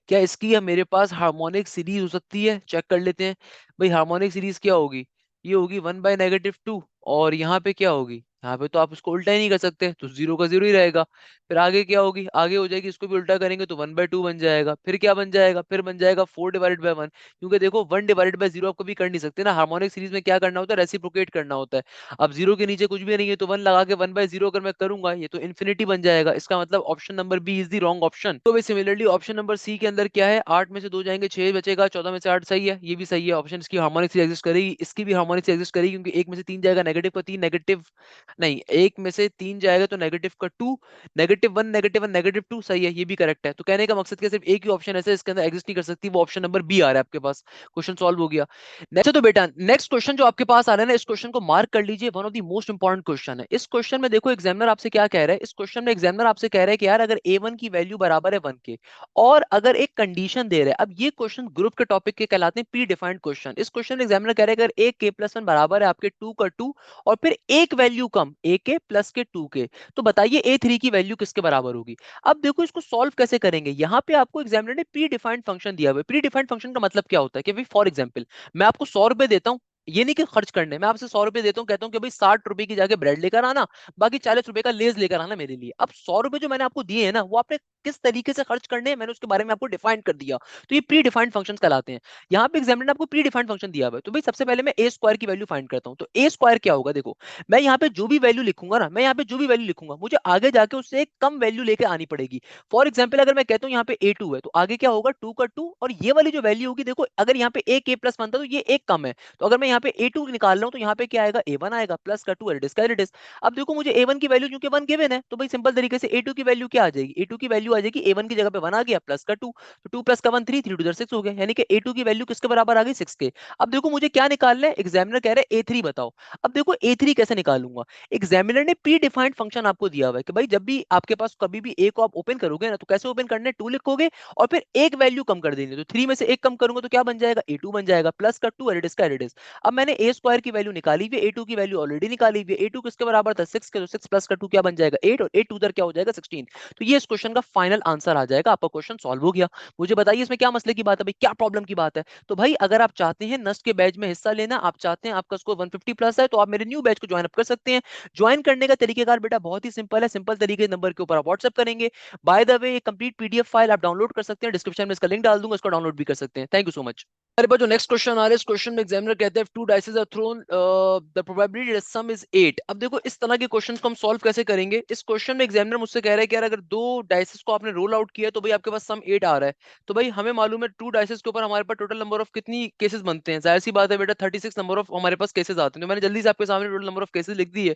क्या इसकी या मेरे पास हार्मोनिक सीरीज हो सकती है? चेक कर लेते हैं। भाई हार्मोनिक सीरीज क्या होगी? ये होगी 1/-2। और यहाँ पे क्या होगी? यहाँ पे तो आप इसको उल्टा ही नहीं कर सकते, तो जीरो का जीरो ही रहेगा। फिर आगे क्या होगी? आगे हो जाएगी, इसको भी उल्टा करेंगे तो 1/2 बन जाएगा। फिर क्या बन जाएगा? फिर बन जाएगा 4/1। क्योंकि देखो 1/0 आप कभी कर नहीं सकते ना, हार्मोनिक सीरीज में क्या करना होता है? रेसिप्रोकेट करना होता है। अब जीरो के नीचे कुछ भी नहीं है तो 1 लगा के 1/0 अगर मैं करूंगा, ये तो इन्फिनिटी बन जाएगा। इसका मतलब option number B is the wrong option. तो सिमिलरली ऑप्शन नंबर सी के अंदर क्या है? 8 में से 2 जाएंगे, 6 बचेगा, 14 में से 8 सही है, ये भी सही है। ऑप्शन इसकी हार्मोनिक सीरीज एग्जिस्ट करेगी, इसकी भी हार्मोनिक सीरीज एग्जिस्ट करेगी, क्योंकि एक में से 3 जाएगा नेगेटिव का 3, नेगेटिव नहीं, एक में से 3 जाएगा तो नेगेटिव का 2, -1 -1 -2 सही है, ये भी करेक्ट है। तो कहने का मकसद क्या, सिर्फ एक ही ऑप्शन ऐसे इसके अंदर एग्जिस्ट नहीं कर सकती, वो ऑप्शन नंबर बी आ रहा है आपके पास। क्वेश्चन सॉल्व हो गया। नेक्स्ट तो बेटा, नेक्स्ट क्वेश्चन जो आपके पास आ रहा है ना, इस क्वेश्चन को मार्क कर लीजिए, one of the most important question है। इस क्वेश्चन में देखो एग्जामिनर आपसे क्या कह रहा है। इस क्वेश्चन में एग्जामिनर आपसे कह रहा है कि यार अगर a1 की वैल्यू बराबर है 1 के, और अगर एक कंडीशन दे रहा है। अब ये क्वेश्चन ग्रुप के टॉपिक के कहलाते हैं प्री डिफाइंड क्वेश्चन। इस क्वेश्चन में एग्जामिनर कह रहा है अगर a k+1 बराबर है आपके 2 का 2, और फिर एक वैल्यू कम a के प्लस के 2 के, तो बताइए a3 की वैल्यू किसके बराबर होगी। अब देखो इसको सॉल्व कैसे करेंगे। यहाँ पे आपको एग्जामिनर ने प्री डिफाइंड फंक्शन दिया हुआ है। प्री डिफाइंड फंक्शन का मतलब क्या होता है कि भाई फॉर एग्जाम्पल मैं आपको 100 रुपए देता हूँ, ये नहीं कि खर्च करने, मैं आपसे 100 रुपए देता हूँ, कहता हूँ कि भाई 60 रुपए की जाके ब्रेड लेकर आना, बाकी 40 रुपए का लेज लेकर आना मेरे लिए। अब 100 रुपए जो मैंने आपको दिए हैं ना, वो आपने किस तरीके से खर्च करने हैं मैंने उसके बारे में आपको डिफाइन कर दिया। तो ये प्री डिफाइंड फंक्शंस कहलाते हैं। यहाँ पे एग्जामिनर ने आपको प्री डिफाइंड फंक्शन दिया हुआ है, तो भाई सबसे पहले मैं ए स्क्वायर की वैल्यू फाइंड करता हूँ। तो ए स्क्वायर क्या होगा? देखो मैं यहाँ पे जो भी वैल्यू लिखूंगा ना, मैं यहाँ पे जो भी वैल्यू लिखूंगा, मुझे आगे जाके उससे एक कम वैल्यू लेके आनी पड़ेगी। फॉर एग्जाम्पल अगर मैं कहता हूँ यहाँ पे a2 है, तो आगे क्या होगा? 2 का 2, और ये वाली जो वैल्यू होगी, देखो अगर यहाँ पे a k+1 था तो ये एक कम है, तो अगर मैं यहाँ पे a2 निकाल रहा हूँ तो यहाँ पे क्या आएगा? a1 आएगा, प्लस का 2 एडिस का एडिस। अब देखो मुझे a1 की वैल्यू क्योंकि 1 गिवन है, तो भाई सिंपल तरीके से a2 की वैल्यू क्या आ जाएगी? a2 की वैल्यू आ जाएगी, a1 की जगह पे 1 आ गया, प्लस का 2, तो 2 प्लस का 1 3, 3 2 6 हो गया, यानी कि a2 की वैल्यू किसके बराबर आ गई? 6 के। अब देखो मुझे क्या निकालना है, एग्जामिनर कह रहे हैं a3 बताओ। अब देखो a3 कैसे निकालूंगा? एग्जामिनर ने प्री डिफाइंड फंक्शन आपको दिया हुआ है कि भाई जब भी आपके पास कभी भी a को आप ओपन करोगे ना, तो कैसे ओपन करना है? 2 लिखोगे और फिर एक वैल्यू कम कर देनी है, तो 3 में से एक कम करूंगा तो क्या बन जाएगा? a2 बन जाएगा, प्लस का 2 एडिस का एडिस। अब मैंने ए स्क्वायर की वैल्यू निकाली हुई है, a2 की वैल्यू ऑलरेडी निकाली हुई है। a2 किसके बराबर था? 6 के, तो 6 प्लस का 2 क्या बन जाएगा? 8, और 8 उधर क्या हो जाएगा? 16। तो ये इस क्वेश्चन का फाइनल आंसर आ जाएगा, आपका क्वेश्चन सॉल्व हो गया। मुझे बताइए इसमें क्या मसले की बात है भाई, क्या प्रॉब्लम की बात है? तो भाई अगर आप चाहते हैं नस्ट के बैच में हिस्सा लेना, आप चाहते हैं आपका स्कोर 150 प्लस है, तो आप मेरे न्यू बैच को ज्वाइन अप कर सकते हैं। ज्वाइन करने का तरीकेकार बेटा बहुत ही सिंपल है। सिंपल तरीके नंबर के ऊपर आप व्हाट्सएप करेंगे। बाय द वे, ये कंप्लीट पीडीएफ फाइल आप डाउनलोड कर सकते हैं, डिस्क्रिप्शन में इसका लिंक डाल दूंगा, इसको डाउनलोड भी कर सकते हैं। Thank you so much. हमारे पास जो नेक्स्ट क्वेश्चन आ रहा है, इस क्वेश्चन में एग्जामिनर कहते हैं two dices are thrown, the probability that sum is 8। अब देखो इस तरह के क्वेश्चंस को हम सॉल्व कैसे करेंगे। इस क्वेश्चन में एग्जामिनर मुझसे कह रहा है कि यार अगर दो डाइसेस को आपने रोल आउट किया तो भाई आपके पास सम 8 आ रहा है। तो भाई हमें मालूम है टू डाइसेस के ऊपर हमारे पास टोटल नंबर ऑफ कितनी केसेस बनते हैं? जाहिर सी बात है बेटा 36 नंबर ऑफ हमारे पास केसेस आते हैं, तो मैंने जल्दी से आपके सामने टोटल नंबर ऑफ केसेस लिख दी है।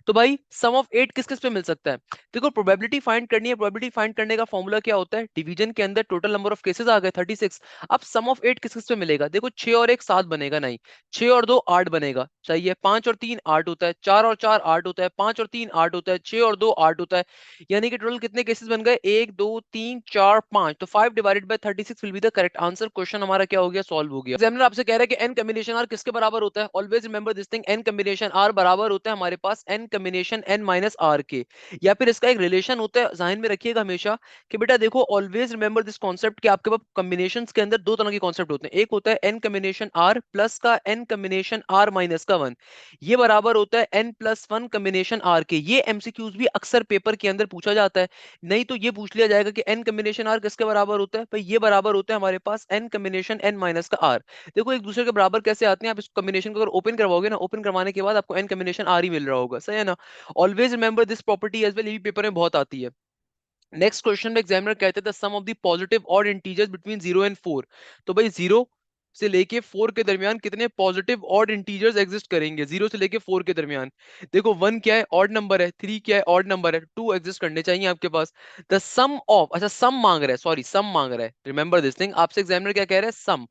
तो भाई सम ऑफ 8 किस किस पे मिल सकता है? देखो प्रोबेबिलिटी फाइंड करनी है, प्रोबेबिलिटी फाइंड करने का फॉर्मूला क्या होता है? डिवीजन के अंदर टोटल नंबर ऑफ केसेस आ गए 36। अब सम ऑफ 8 किस किस पे मिलेगा? देखो 6 और 1 7 बनेगा, नहीं 6 और 2 8 बनेगा, सही है। 5 और 3 8 होता है, 4 और 4 8 होता है, 5 और 3 8 होता है, 6 और 2 8 होता है। यानी कि टोटल कितने केसेस बन गए? 1 2 3 4 5, तो 5 divided by 36 will be the correct answer. Question हमारा क्या हो गया? सॉल्व हो गया। एग्जामिनर आपसे कह रहा है कि n कॉम्बिनेशन r किसके बराबर होता है? Always remember this thing, n combination r बराबर होता है हमारे पास n combination n minus r के। या फिर इसका एक रिलेशन होता है, ज़हन में रखिएगा हमेशा कि बेटा देखो ऑलवेज रिमेंबर दिस कॉन्सेप्ट कि आपके पास कॉम्बिनेशंस के अंदर दो तरह के कॉन्सेप्ट होते हैं। एक होता है n कॉम्बिनेशन r प्लस का n कॉम्बिनेशन r माइनस का 1, ये बराबर होता है n प्लस 1 कॉम्बिनेशन r के। ये एमसीक्यूज भी अक्सर पेपर के अंदर पूछा जाता है। नहीं तो ये पूछ लिया जाएगा कि n कॉम्बिनेशन r किसके बराबर होता है? भाई ये बराबर होता है हमारे पास n कॉम्बिनेशन n माइनस का r। देखो एक दूसरे के बराबर कैसे आते हैं, आप इस कॉम्बिनेशन को अगर ओपन करवाओगे ना, ओपन करवाने के बाद आपको n कॉम्बिनेशन r ही मिल रहा होगा, सही है ना? Always remember this property as well, ये भी पेपर में बहुत आती है। नेक्स्ट क्वेश्चन में एग्जामिनर कहते थे sum of the positive odd integers between 0 and 4। तो भाई 0 से लेके 4 के दरमियान कितने पॉजिटिव ऑड इंटीजर्स एग्जिस्ट करेंगे? 0 से लेके 4 के दरमियान। देखो 1 क्या है? ऑड नंबर है। 3 क्या है? ऑड नंबर है। 2 एग्जिस्ट करने चाहिए आपके पास। द सम ऑफ, अच्छा सम मांग रहा है, सॉरी सम मांग रहा है, रिमेंबर दिस थिंग, आपसे एग्जामिनर क्या कह रहा है? Sum.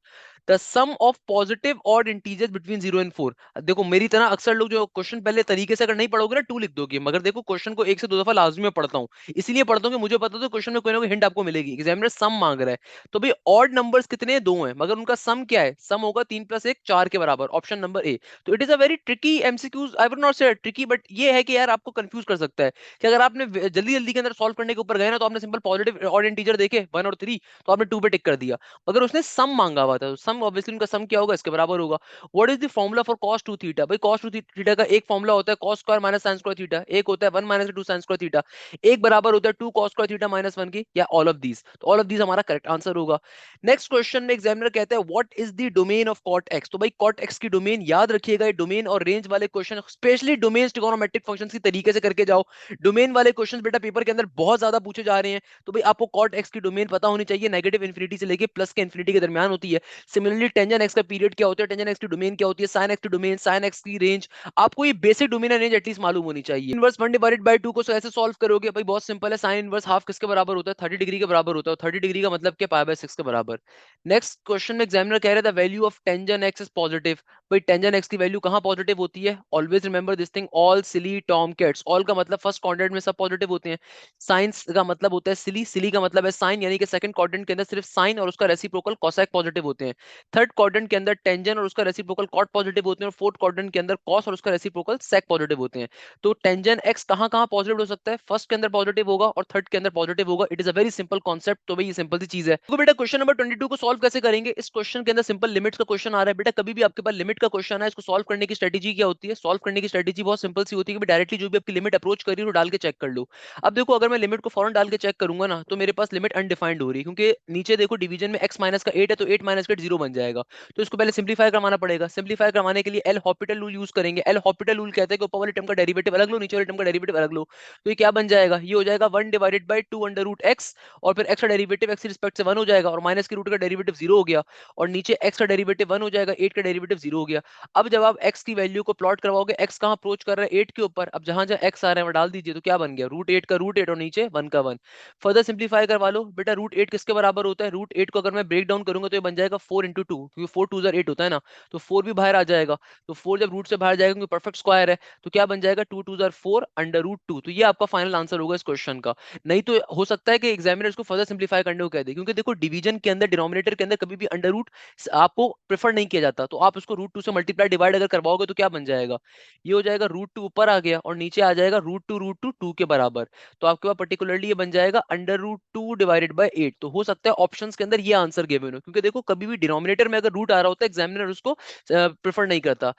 The sum of positive odd integers between 0 and 4। देखो मेरी तरह अक्सर लोग जो क्वेश्चन पहले तरीके से अगर नहीं पढ़ोगे ना, टू लिख दोगे, मगर देखो क्वेश्चन को एक से दो दफा लाजमी मैं पढ़ता हूँ, इसीलिए पढ़ता हूँ कि मुझे पता तो क्वेश्चन में कोई ना कोई हिंट आपको मिलेगी। एग्जामिनर सम मांग रहा है, तो भाई ऑड नंबर्स कितने हैं? दो हैं, मगर उनका सम क्या है? सम होगा 3 + 1 4 के बराबर, ऑप्शन नंबर ए। तो it is a very tricky MCQs, I would not say tricky, but ये है कि यार आपको कंफ्यूज कर सकता है कि अगर आपने जल्दी जल्दी के अंदर सॉल्व करने के ऊपर गए ना, तो आपने सिंपल पॉजिटिव ऑड इंटीजर देखे 1 और 3, तो आपने 2 पे टिक कर दिया, मगर उसने सम मांगा हुआ था, तो सम ऑब्वियसली उनका सम क्या होगा? इसके बराबर होगा। What is the formula for cos 2 theta? भाई cos 2 थीटा का एक फॉर्मूला होता है cos square minus sin square theta, एक होता है 1 माइनस 2 sin स्क्वायर थीटा, एक बराबर होता है 2 cos स्क्वायर थीटा माइनस 1 की, या ऑल ऑफ दीज। तो ऑल ऑफ दीज हमारा करेक्ट आंसर होगा। नेक्स्ट क्वेश्चन में एग्जामिनर कहता है what is the domain of cot x? तो भाई cot x की डोमेन याद रखिएगा, ये डोमेन और रेंज वाले question, specially domain trigonometric functions की तरीके से करके जाओ। डोमेन वाले क्वेश्चंस बेटा पेपर के अंदर बहुत ज्यादा पूछे जा रहे हैं, तो भाई आपको cot x की डोमेन पता होनी चाहिए, नेगेटिव इन्फिनिटी से लेके प्लस के इन्फिनिटी के दरमियान होती है। सिमिलरली टेंजन एक्स का पीरियड क्या होता है, टेंजन एक्स की डोमेन क्या होती है, साइन एक्स की डोमेन, साइन एक्स की रेंज, आपको ये बेसिक डोमेन रेंज एटलीस्ट मालूम होनी चाहिए। इनवर्स 1/2 को कैसे सॉल्व करोगे? भाई बहुत सिंपल है, साइन इनवर्स हाफ किसके बराबर होता है? 30 डिग्री के बराबर होता है, 30 डिग्री का मतलब क्या? π/6 के बराबर। नेक्स्ट क्वेश्चन में एग्जामिनर कह रहा था value of tangent x is positive. भाई टेंजन एक्स की वैल्यू कहां पॉजिटिव होती है? Always remember this thing, all silly Tom cats, all का मतलब फर्स्ट क्वाड्रेंट में सब पॉजिटिव होते हैं, साइंस का मतलब होता है सिली, सिली का मतलब है साइन, यानी कि सेकंड क्वाड्रेंट के अंदर सिर्फ साइन और उसका रेसिप्रोकल कोसेक पॉजिटिव होते हैं, थर्ड क्वाड्रेंट के अंदर टेंजन और उसका रेसिप्रोकल कॉट पॉजिटिव होते हैं, और फोर्थ क्वाड्रेंट के अंदर कॉस और उसका रेसिप्रोकल सेक पॉजिटिव होते हैं। तो टेंजन एक्स कहां कहां पॉजिटिव हो सकता है? फर्स्ट के अंदर पॉजिटिव होगा और थर्ड के अंदर पॉजिटिव होगा। It is a very simple concept, तो भाई ये सिंपल सी चीज है। तो बेटा क्वेश्चन नंबर 22 को सॉल्व कैसे करेंगे? इस क्वेश्चन के अंदर सिंपल लिमिट्स का क्वेश्चन आ रहा है। बेटा कभी भी आपके पास लिमिट का क्वेश्चन है, इसको सॉल्व करने की स्ट्रेटेजी क्या होती है? सॉल्व करने की स्ट्रेटेजी बहुत सिंपल सी होती है कि डायरेक्टली जो भी आपकी लिमिट अप्रोच कर रही है, डाल के चेक कर लो। अब देखो अगर मैं लिमिट को फौरन डाल के चेक करूंगा ना, तो मेरे पास लिमिट अनडिफाइंड हो रही है, क्योंकि नीचे देखो डिवीजन में x माइनस का 8 है, तो 8 माइनस का 0 बन जाएगा। तो इसको पहले सिंप्लीफाई करवाना पड़ेगा। सिंप्लीफाई करवाने के लिए एल हॉपिटल रूल यूज करेंगे। एल हॉपिटल रूल कहते हैं कि ऊपर वाले टर्म का डेरिवेटिव अलग लो, नीचे वाले टर्म का डेरिवेटिव अलग लो। तो ये क्या बन जाएगा? ये हो जाएगा 1/2 अंडर रूट एक्स, और फिर एक्स का डेरिवेटिव एक्स रिस्पेक्ट से 1 हो जाएगा, और माइनस की रूट का डेरिवेटिव 0 हो गया, और नीचे एक्स का डेरिवेटिव 1 हो जाएगा, 8 का डेरिवेटिव 0 हो गया। अब जब आप एक्स की वैल्यू को प्लॉट करवाओगे, एक्स कहां अप्रोच कर रहा है? 8 के ऊपर। अब जहां जहां एक्स आ रहा है वो डाल दीजिए, तो क्या बन गया? √8 का √8 और नीचे 1 का 1। फर्दर सिंप्लीफाई करवा लो। बेटा √8 किसके बराबर होता है? √8 को अगर मैं ब्रेक डाउन करूंगा तो ये बन जाएगा 4 × 2, क्योंकि 4 2 8 होता है ना, तो 4 भी बाहर आ जाएगा। तो 4 जब रूट से बाहर जाएगा, क्योंकि परफेक्ट स्क्वायर है, तो क्या बन जाएगा? 2 2 4 अंडर रूट 2। तो ये आपका फाइनल आंसर होगा इस क्वेश्चन का। नहीं तो हो सकता है कि एग्जामिनर इसको फर्दर सिंप्लीफाई करने को कह दे, क्योंकि देखो डिवीजन के अंदर डिनोमिनेटर के अंदर कभी भी अंडर रूट आपको प्रेफर नहीं किया जाता, तो आप उसको √2 से मल्टीप्लाई डिवाइड अगर करवाओगे तो क्या बन जाएगा? ये हो जाएगा √2 ऊपर आ गया, और नीचे आ जाएगा √2 2 के बराबर। तो आपके पास पर्टिकुलरली ये बन जाएगा अंडर रूट 2/8। तो हो सकता है ऑप्शंस के अंदर ये आंसर गिवन हो, क्योंकि देखो कभी भी डिनोमिनेटर में अगर रूट आ रहा होता है, एग्जामिनर उसको प्रेफर नहीं करता।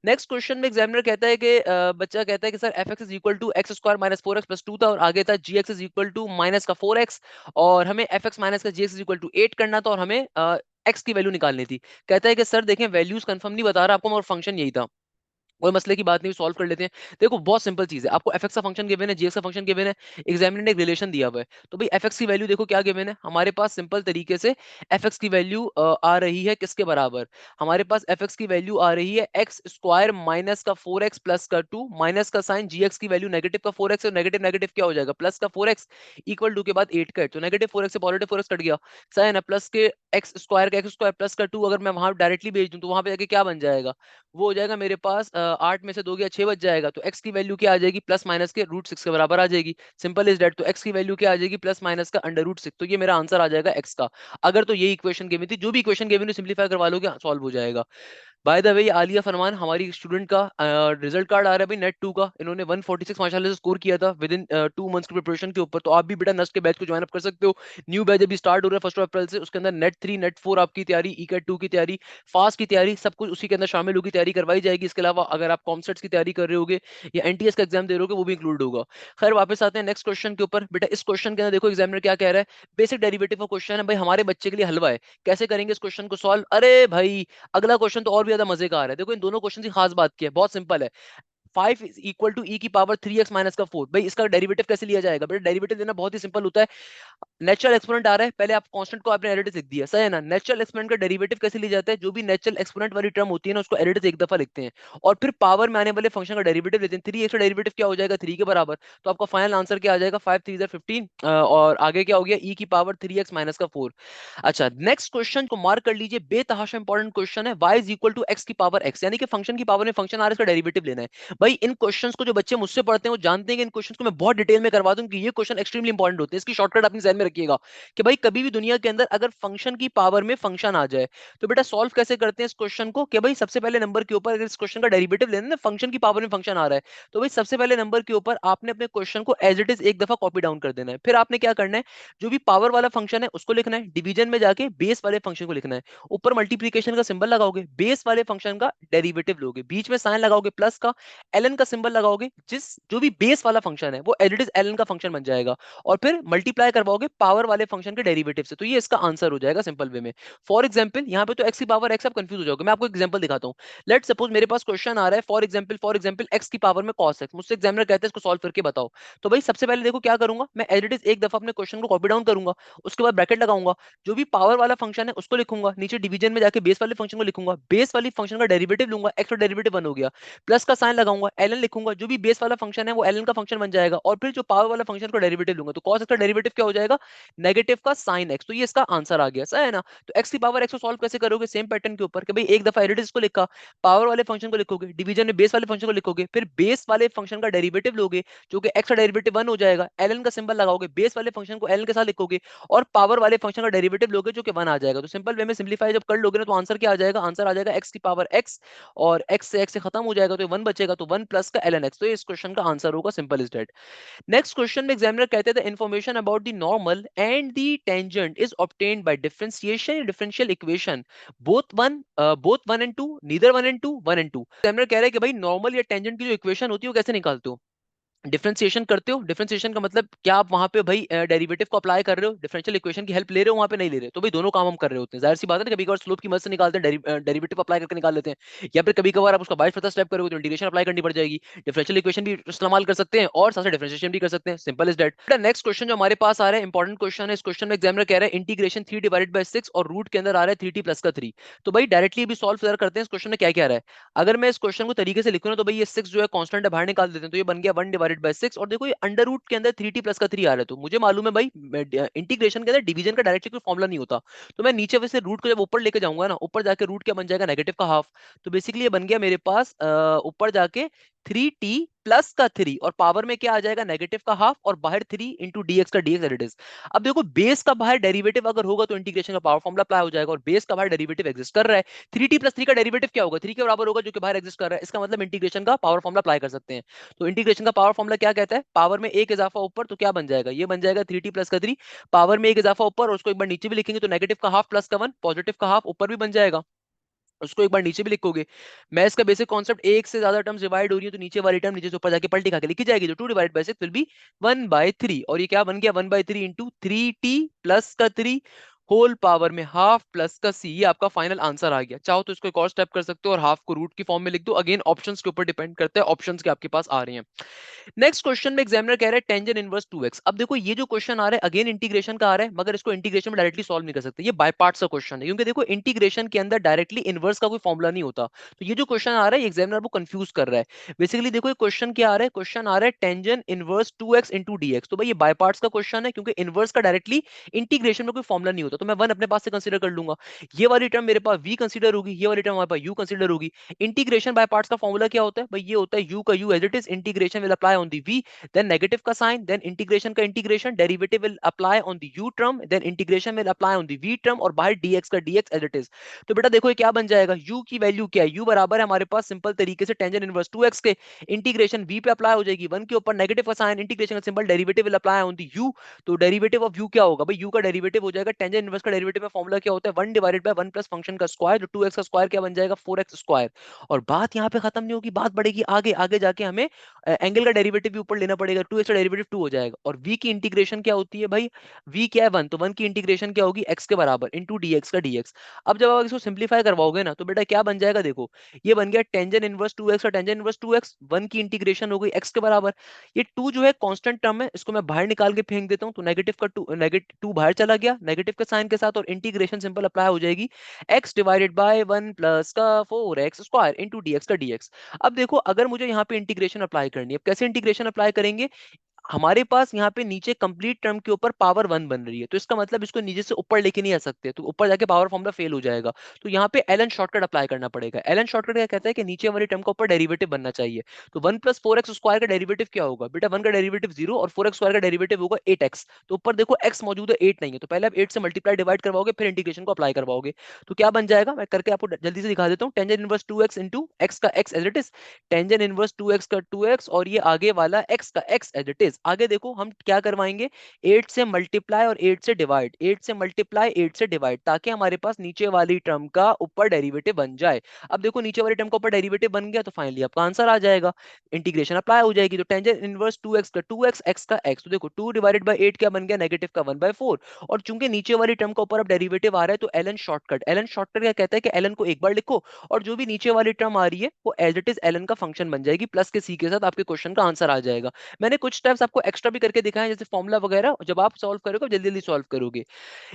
नेक्स्ट क्वेश्चन में एग्जामिनर कहता है कि बच्चा कहता है कि sir F X is equal to X square minus 4x+2 था, और आगे था G X is equal to minus का 4x, और हमें एफ एक्स माइनस का G X is equal to 8 करना था, और हमें एक्स की वैल्यू निकालनी थी। कहता है कि सर देखें वैल्यूज कंफर्म नहीं बता रहा आपको, मगर फंक्शन यही था। कोई मसले की बात नहीं, सॉल्व कर लेते हैं। देखो बहुत सिंपल चीज है, आपको एफएक्स का फंक्शन गिवन है, जीएक्स का फंक्शन गिवन है, एग्जामिनर ने एक रिलेशन दिया हुआ है। तो भाई एफएक्स की वैल्यू देखो क्या गिवन है हमारे पास, सिंपल तरीके से एफएक्स की वैल्यू आ रही है किसके बराबर? हमारे पास एफएक्स की वैल्यू आ रही है एक्स स्क्वायर माइनस का 4x प्लस का 2, माइनस का साइन जीएक्स की वैल्यू नेगेटिव का 4x, और नेगेटिव नेगेटिव क्या हो जाएगा? प्लस का 4x, इक्वल टू के बाद 8 का 8, तो नेगेटिव 4x से पॉजिटिव 4x कट गया, साइन है प्लस के एक्स स्क्वायर का एक्स स्क्वायर प्लस का 2, अगर मैं वहां डायरेक्टली भेज दूं तो वहां पे जाके क्या बन जाएगा? वो हो जाएगा मेरे पास 8 में से 2 गया 6 बच जाएगा, तो x की वैल्यू क्या आ जाएगी? प्लस माइनस के √6 के बराबर आ जाएगी। Simple is that. तो x की वैल्यू क्या आ जाएगी? प्लस माइनस का अंडर √6। तो ये मेरा आंसर आ जाएगा x का। अगर तो यही इक्वेशन गिवन थी, जो भी इक्वेशन गिवन सिंप्लीफाई करवा लोगे सॉल्व हो जाएगा। बाय द वे आलिया फरमान हमारी स्टूडेंट का रिजल्ट कार्ड आ रहा है भाई, नेट 2 का। इन्होंने 146 माशाल्लाह से स्कोर किया था विद इन 2 मंथ्स की प्रिपरेशन के ऊपर। तो आप भी बेटा नस्ट के बैच को ज्वाइन अप कर सकते हो। न्यू बैच अभी स्टार्ट हो रहा है 1 अप्रैल से, उसके अंदर नेट 3 नेट 4 आपकी तैयारी, ई कैट 2 की तैयारी, फास्ट की तैयारी, सब कुछ उसी के अंदर शामिल होगी, तैयारी करवाई जाएगी। इसके अलावा अगर आप कॉमसेट्स की तैयारी कर रहे होगे या एनटीएस का एग्जाम दे रहे होगे, वो भी इंक्लूड होगा। खैर वापस आते हैं नेक्स्ट क्वेश्चन के ऊपर। बेटा इस क्वेश्चन के अंदर देखो एग्जामिनर क्या कह रहा है, बेसिक डेरिवेटिव का क्वेश्चन है भाई, हमारे बच्चे के लिए हलवा है। कैसे करेंगे इस क्वेश्चन को सॉल्व? अरे भाई अगला क्वेश्चन तो और भी ज्यादा मजे का आ रहा है। देखो इन दोनों क्वेश्चन की खास बात क्या है, बहुत सिंपल है। 5 इज इक्वल टू ई की पावर 3x माइनस का 4। भाई इसका डेरिवेटिव कैसे लिया जाएगा? बेटा डेरिवेटिव लेना बहुत ही सिंपल होता है। नेचुरल एक्सपोनेंट आ रहा है, पहले आप कांस्टेंट को आपने एडिटिव लिख दिया, सही है ना? नेचुरल एक्सपोनेंट का डेरिवेटिव कैसे लिया जाता है? जो भी नेचुरल एक्सपोनेंट वाली टर्म होती है ना, उसको एडिटिव एक दफा लिखते हैं और फिर पावर में आने वाले फंक्शन का डेरिवेटिव लेते हैं। 3x का डेरिवेटिव क्या हो जाएगा? 3 के बराबर। तो आपका फाइनल आंसर क्या आ जाएगा? 5 3 15 और आगे क्या हो गया? e की पावर 3x माइनस का 4। अच्छा, नेक्स्ट क्वेश्चन को मार्क कर लीजिए, बेतहाशा इंपॉर्टेंट क्वेश्चन है। y is equal to x की पावर x, यानी कि फंक्शन की पावर में फंक्शन आ रहा है, इसका डेरिवेटिव लेना है। भाई इन क्वेश्चंस को जो बच्चे मुझसे पढ़ते हैं वो जानते हैं कि इन क्वेश्चंस को मैं बहुत डिटेल में करवा दूं कि ये क्वेश्चन एक्सट्रीमली इंपॉर्टेंट होते हैं। इसकी शॉर्टकट अपनी ध्यान में रखिएगा कि भाई कभी भी दुनिया के अंदर अगर फंक्शन की पावर में फंक्शन आ जाए तो बेटा सॉल्व कैसे करते हैं इस क्वेश्चन को? कि भाई सबसे पहले नंबर के ऊपर अगर इस क्वेश्चन का डेरिवेटिव लेना है ना, फंक्शन की पावर में फंक्शन आ रहा है, तो भाई सबसे पहले नंबर के ऊपर आपने अपने क्वेश्चन को एज इट इज एक दफा कॉपी डाउन कर देना है। फिर आपने क्या करना है? जो भी पावर वाला फंक्शन है उसको लिखना है, डिवीजन में जाके बेस वाले फंक्शन को लिखना है, ऊपर मल्टीप्लीकेशन का सिंबल लगाओगे, बेस वाले फंक्शन का डेरिवेटिव लोगे, बीच में साइन लगाओगे प्लस का, एलन का सिंबल लगाओगे, जिस जो भी बेस वाला फंक्शन है वो एज इट इज एलन का फंक्शन बन जाएगा, और फिर मल्टीप्लाई करवाओगे पावर वाले फंक्शन के डेरिवेटिव से। तो ये इसका आंसर हो जाएगा सिंपल वे में। फॉर एग्जांपल यहाँ पे तो एक्स की पावर एक्स, आप कंफ्यूज हो जाओगे। मैं आपको एग्जांपल दिखाता हूँ। लेट सपोज मेरे पास क्वेश्चन आ रहा है, फॉर एग्जांपल एक्स की पावर में कॉस एक्स, मुझसे एग्जामिनर कहते हैं इसको सॉल्व करके बताओ। तो भाई सबसे पहले देखो क्या करूंगा मैं, एज इट इज एक दफा अपने क्वेश्चन को कॉपी डाउन करूंगा, उसके बाद ब्रैकेट लगाऊंगा, जो भी पावर वाला फंक्शन है उसको लिखूंगा, नीचे डिवीजन में जाके बेस वाले फंक्शन को लिखूंगा, बेस वाली फंक्शन का डेरिवेटिव लूंगा, एक्स का डेरिवेटिव 1 हो गया, प्लस का साइन लगाऊंगा, एलन लिखूंगा, जो भी बेस वाला फंक्शन है वो एलन का फंक्शन बन जाएगा, और फिर जो पावर वाला फंक्शन का डेरिवेटिव लूंगा, तो कॉस एक्स का डेरिवेटिव क्या हो जाएगा? नेगेटिव का साइन एक्स। तो ये इसका आंसर आ गया, सही है ना? तो एक्स की पावर एक्स को सॉल्व कैसे करोगे? सेम पैटर्न के ऊपर कि भाई एक दफा एडिटिव को लिखा, पावर वाले फंक्शन को लिखोगे, डिवीजन में बेस वाले फंक्शन को लिखोगे, फिर बेस वाले फंक्शन का डेरिवेटिव लोगे जो कि एक्स का डेरिवेटिव 1 हो जाएगा, एलन का सिंबल लगाओगे, बेस वाले फंक्शन को एलन के साथ लिखोगे, और पावर वाले फंक्शन का डेरिवेटिव लोगे जो कि 1 आ जाएगा। तो सिंपल वे में सिंपलीफाई जब कर लोगे ना, तो आंसर क्या आ जाएगा? आंसर आ जाएगा एक्स की पावर एक्स, और एक्स से खत्म हो जाएगा तो 1 बचेगा, तो 1 प्लस का एलन एक्स। तो ये इस क्वेश्चन का आंसर होगा, simple is that. Next question में एग्जामिनर कहते थे information about the normal and the tangent is obtained by differentiation differential equation both 1 and 2, neither 1 and 2, 1 and 2। Examiner कह रहा है कि भाई नॉर्मल या टेंजेंट की जो इक्वेशन होती है वो कैसे निकालते हो? डिफरेंशिएशन करते हो। डिफरेंशिएशन का मतलब क्या आप वहां पे भाई डेरिवेटिव को अप्लाई कर रहे हो, डिफरेंशियल इक्वेशन की हेल्प ले रहे हो, वहां पे नहीं ले रहे? तो भाई दोनों काम हम कर रहे होते हैं, जाहिर सी बात है ना। कभी कभार स्लोप की मदद से निकालते हैं, डेरिवेटिव अप्लाई करके निकाल लेते हैं, या फिर कभी कभार आप उसका 22 स्टेप करोगे तो इंटीग्रेशन अप्लाई करनी पड़ जाएगी। डिफरेंशियल इक्वेशन भी इस्तेमाल कर सकते हैं और साथ साथ डिफरेंशिएशन भी कर सकते हैं, simple is that. Next question जो हमारे पास आ रहा है इंपॉर्टेंट क्वेश्चन है। इस क्वेश्चन में एग्जामिनर कह रहा है इंटीग्रेशन 3 डिवाइडेड बाय 6 और रूट के अंदर आ रहा है 3t प्लस का 3। तो भाई डायरेक्टली भी सॉल्व करते हैं इस क्वेश्चन में क्या क्या रहा है। अगर मैं इस क्वेश्चन को तरीके से लिखूं ना, तो भाई ये 6 जो है कांस्टेंट है, बाहर निकाल देते हैं, तो ये बन गया 1 डिवाइडेड बाय 6, और देखो ये अंडर रूट के अंदर 3t प्लस का 3 आ रहा है। तो मुझे मालूम है भाई इंटीग्रेशन के अंदर डिवीजन का डायरेक्टली कोई फॉर्मुला नहीं होता, तो मैं नीचे वैसे रूट को जब ऊपर लेके जाऊंगा ना, ऊपर जाके रूट क्या बन जाएगा? नेगेटिव का हाफ। तो बेसिकली ये बन गया मेरे पास ऊपर जाके 3t प्लस का 3, और पावर में क्या आ जाएगा? नेगेटिव का हाफ, और बाहर 3 इंटू dx का dx एट इज। अब देखो बेस का बाहर डेरिवेटिव अगर होगा तो इंटीग्रेशन का पावर फॉर्मुला अप्लाई हो जाएगा, और बेस का बाहर डेरिवेटिव एग्जिस्ट कर रहा है, 3t प्लस 3 का डेरिवेटिव क्या होगा? 3 के बराबर होगा जो कि बाहर एग्जिस्ट कर रहा है, इसका मतलब इंटीग्रेशन का पावर फॉर्मुला अप्लाई कर सकते हैं। तो इंटीग्रेशन का पावर फॉर्मुला क्या कहता है? पावर में एक इजाफा ऊपर तो क्या बन जाएगा? ये बन जाएगा 3t प्लस का 3, पावर में एक इजाफा ऊपर और उसको एक बार नीचे भी लिखेंगे तो नेगेटिव का हाफ प्लस का 1, पॉजिटिव का हाफ ऊपर भी बन जाएगा, उसको एक बार नीचे भी लिखोगे। मैं इसका बेसिक कॉन्सेप्ट, एक से ज्यादा टर्म्स डिवाइड हो रही है तो नीचे वाली टर्म नीचे से ऊपर जाके पलटी खा के लिखी जाएगी, तो 2 divide by 6 will be 1 by 3, और ये क्या बन गया? 1 बाय 3 इंटू 3t प्लस का 3 होल पावर में हाफ प्लस का c। ये आपका फाइनल आंसर आ गया। चाहो तो इसको एक और स्टेप कर सकते हो और हाफ को रूट की फॉर्म में लिख दो। अगेन ऑप्शंस के ऊपर डिपेंड करता है, ऑप्शंस के आपके पास आ रहे हैं। नेक्स्ट क्वेश्चन में एग्जामिनर कह रहा है टेंजेंट इनवर्स 2x। अब देखो ये जो क्वेश्चन आ रहा है अगेन इंटीग्रेशन का आ रहा है, मगर इसको इंटीग्रेशन में डायरेक्टली सॉल्व नहीं कर सकते, ये बाय पार्ट्स का क्वेश्चन है, क्योंकि देखो इंटीग्रेशन के अंदर डायरेक्टली इनवर्स का कोई फॉर्मुला नहीं होता। तो ये जो क्वेश्चन आ रहा है एग्जामिनर वो कंफ्यूज कर रहा है। बेसिकली देखो ये क्वेश्चन क्या आ रहा है? क्वेश्चन आ रहा है tangent inverse 2x into dx। तो भाई ये बाय पार्ट्स का क्वेश्चन है, क्योंकि इनवर्स का डायरेक्टली इंटीग्रेशन में कोई फॉर्मुला नहीं होता, तो मैं 1 अपने पास से कंसीडर कर लूंगा, ये वाली टर्म मेरे पास v कंसीडर होगी, ये वाली टर्म हमारे पास u कंसीडर होगी। इंटीग्रेशन बाय पार्ट्स का फॉर्मुला क्या होता है भाई? ये होता है u का u as it is, integration will apply on the v, then negative का साइन, then इंटीग्रेशन का integration, derivative will apply on the u term, then integration will apply on the v term, और बाहर dx का dx as it is. तो बेटा देखो ये क्या बन जाएगा? u की वैल्यू क्या है? u बराबर है हमारे पास सिंपल तरीके से टेंजेंट इनवर्स 2x के, इंटीग्रेशन v पे अप्लाई हो जाएगी 1 के ऊपर, नेगेटिव का साइन, इंटीग्रेशन का symbol, derivative will apply on the u। तो डेरिवेटिव ऑफ u क्या होगा भाई? u का डेरिवेटिव हो जाएगा टेंजेंट इनवर्स का डेरिवेटिव में फॉर्मूला क्या होता है, 1 डिवाइडेड बाय 1 प्लस फंक्शन का स्क्वायर, जो 2x का स्क्वायर क्या बन जाएगा, 4x स्क्वायर। और बात यहाँ पे खत्म नहीं होगी, बात बढ़ेगी आगे, आगे जाके हमें एंगल का डेरिवेटिव भी ऊपर लेना पड़ेगा, 2x का डेरिवेटिव 2 हो जाएगा। और v की इंटीग्रेशन क्या होती है भाई, v क्या है 1, तो 1 की इंटीग्रेशन क्या होगी, x के बराबर इंटू dx का dx। अब जब आप इसको सिंप्लीफाई करवाओगे ना तो बेटा क्या बन जाएगा, देखो ये बन गया टेंजेंट इनवर्स 2x का टेंजेंट इनवर्स 2x, 1 की इंटीग्रेशन हो गई x के बराबर। ये 2 जो है कांस्टेंट टर्म है, इसको मैं बाहर निकाल के फेंक देता हूं, तो नेगेटिव का 2, नेगेटिव 2 बाहर चला गया नेगेटिव के साइन के साथ, और इंटीग्रेशन सिंपल अप्लाई हो जाएगी, x डिवाइडेड बाय 1 प्लस का 4x स्क्वायर इंटू dx का dx। अब देखो अगर मुझे यहाँ पे इंटीग्रेशन अप्लाई करनी है, अब कैसे इंटीग्रेशन अप्लाई करेंगे, हमारे पास यहाँ पे नीचे कंप्लीट टर्म के ऊपर पावर 1 बन रही है, तो इसका मतलब इसको नीचे से ऊपर लेके नहीं आ सकते, तो ऊपर जाके पावर फॉर्मूला फेल हो जाएगा। तो यहाँ पे एलन शॉर्टकट अप्लाई करना पड़ेगा। एलन शॉर्टकट क्या कहता है कि नीचे वाली टर्म का ऊपर डेरिवेटिव बनना चाहिए। तो 1 प्लस 4x स्क्वायर का डेरिवेटिव क्या होगा बेटा, 1 का डेरिवेटिव 0 और 4x स्क्वायर का डेरिवेटिव होगा 8x। तो ऊपर देखो x मौजूद है, 8 नहीं है, तो पहले आप 8 से मल्टीप्लाई डिवाइड करवाओगे, फिर इंटीग्रेशन को अप्लाई करवाओगे। तो क्या बन जाएगा, मैं करके आपको जल्दी से दिखा देता हूँ, tangent inverse 2x into x का x as it is, tangent inverse 2x का 2x, और ये आगे वाला x का x एज इट इज। आगे देखो हम क्या करवाएंगे, 8 से मल्टीप्लाई और 8 से डिवाइड, 8 से मल्टीप्लाई 8 से डिवाइड, ताकि हमारे पास नीचे वाली टर्म का ऊपर डेरिवेटिव बन जाए। अब देखो नीचे वाली टर्म का ऊपर डेरिवेटिव बन गया, तो फाइनली आपका आंसर आ जाएगा, इंटीग्रेशन अप्लाई हो जाएगी। तो टेंजेंट इनवर्स 2x का 2x, x का x, तो देखो 2 डिवाइडेड बाय 8 क्या बन गया, नेगेटिव का 1/4। और चूंकि नीचे वाली टर्म का ऊपर अब डेरिवेटिव आ रहा है, तो एलन शॉर्टकट, एलन शॉर्टकट क्या कहता है कि एलन को एक बार लिखो, और जो भी नीचे वाली टर्म आ रही है वो एज इट इज एलन का फंक्शन बन जाएगी, प्लस के सी के साथ आपके क्वेश्चन का आंसर आ जाएगा। मैंने कुछ स्टेप्स आपको एक्स्ट्रा भी करके दिखाए, जैसे फॉर्मूला वगैरह, जब आप सॉल्व करोगे जल्दी जल्दी सॉल्व करोगे।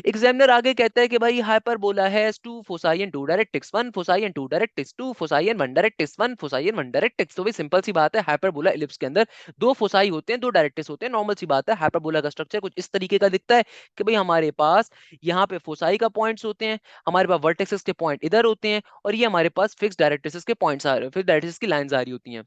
एग्जामिनर आगे कहता है कि भाई hyperbola has two foci and two directrix, one foci and two directrix, two foci and one directrix, one foci and one directrix. तो भाई सिंपल सी बात है, हाइपरबोला इलिप्स के अंदर दो फोसाई होते हैं, दो डायरेक्ट्रिक्स होते हैं, नॉर्मल सी बात है। हाइपरबोला का स्ट्रक्चर कुछ इस तरीके का दिखता है कि भाई हमारे पास यहाँ पे फोसाई का पॉइंट्स होते हैं, हमारे पास वर्टेक्सेस के पॉइंट इधर होते हैं, और ये हमारे पास फिक्स डायरेक्ट्रिक्स के पॉइंट्स आ रहे हैं, फिक्स डायरेक्ट्रिक्स की लाइंस आ रही होती हैं।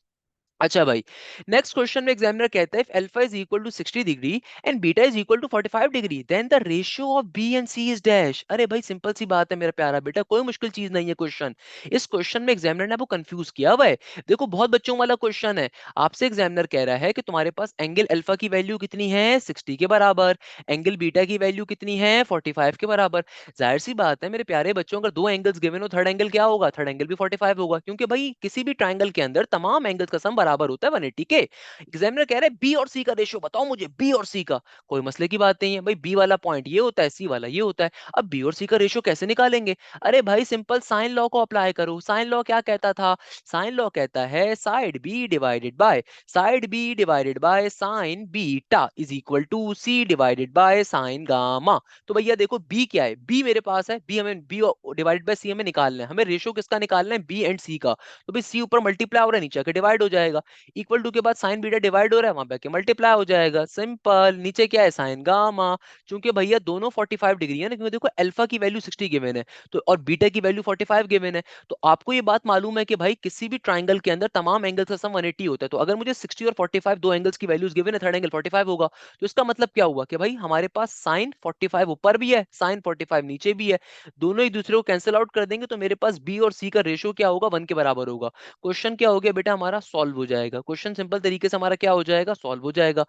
अच्छा भाई, नेक्स्ट क्वेश्चन में एग्जामिनर कहता है if alpha is equal to 60 degree and beta is equal to 45 degree then the ratio of B and C is dash. अरे भाई सिंपल सी बात है मेरा प्यारा बेटा, कोई मुश्किल चीज नहीं है क्वेश्चन। इस क्वेश्चन में एग्जामिनर ने आपको कंफ्यूज किया हुआ है। देखो बहुत बच्चों वाला क्वेश्चन है, आपसे एग्जामिनर कह रहा है कि तुम्हारे पास एंगल अल्फा की वैल्यू कितनी है, 60 के बराबर, एंगल बीटा की वैल्यू कितनी है, 45 के बराबर। जाहिर सी बात है मेरे प्यारे बच्चों, अगर दो एंगल्स गिवन हो, थर्ड एंगल क्या होगा, थर्ड एंगल भी 45 होगा, क्योंकि भाई किसी भी ट्राइंगल के अंदर तमाम एंगल्स का सम बराबर होता है 180 के। एग्जामिनर कह रहे हैं बी और सी का रेशियो बताओ मुझे, बी और सी का। कोई मसले की बात नहीं है भाई, बी वाला पॉइंट ये होता है, सी वाला ये होता है। अब बी और सी का रेशियो कैसे निकालेंगे, अरे भाई सिंपल साइन लॉ को अप्लाई करो। साइन लॉ क्या कहता था, साइन लॉ कहता है side B divided by sine beta is equal to C divided by sine gamma. तो भैया देखो बी क्या है, बी मेरे पास है, बी हमें बी डिवाइडेड बाय सी हमें निकालना है, हमें रेशियो किसका निकालना है, बी एंड सी का। तो भाई सी ऊपर मल्टीप्लाई हो रहा है, नीचे आके डिवाइड हो जाएगा, इक्वल टू के बाद साइन बीटा डिवाइड हो रहा है, वहां पे मल्टीप्लाई हो जाएगा, सिंपल। नीचे क्या है, साइन गामा। चूंकि भैया दोनों 45 डिग्री है ना, क्योंकि देखो अल्फा की वैल्यू 60 गिवन है, तो और बीटा की वैल्यू 45 गिवन है, तो आपको ये बात मालूम है कि भाई किसी भी ट्राइंगल के अंदर तमाम एंगल्स का सम 180 होता है। तो अगर मुझे 60 और 45 दो एंगल्स की वैल्यूज गिवन है, थर्ड एंगल 45 होगा, तो इसका मतलब क्या हुआ कि भाई हमारे पास साइन 45 ऊपर भी है, साइन 45 नीचे भी है, दोनों एक दूसरे को कैंसिल आउट कर देंगे, तो मेरे पास बी और सी का रेशियो क्या होगा, 1 के बराबर होगा। क्वेश्चन क्या हो गया बेटा, हमारा सॉल्व हो जाएगा, क्वेश्चन सिंपल तरीके से हमारा क्या हो जाएगा, सॉल्व हो जाएगा।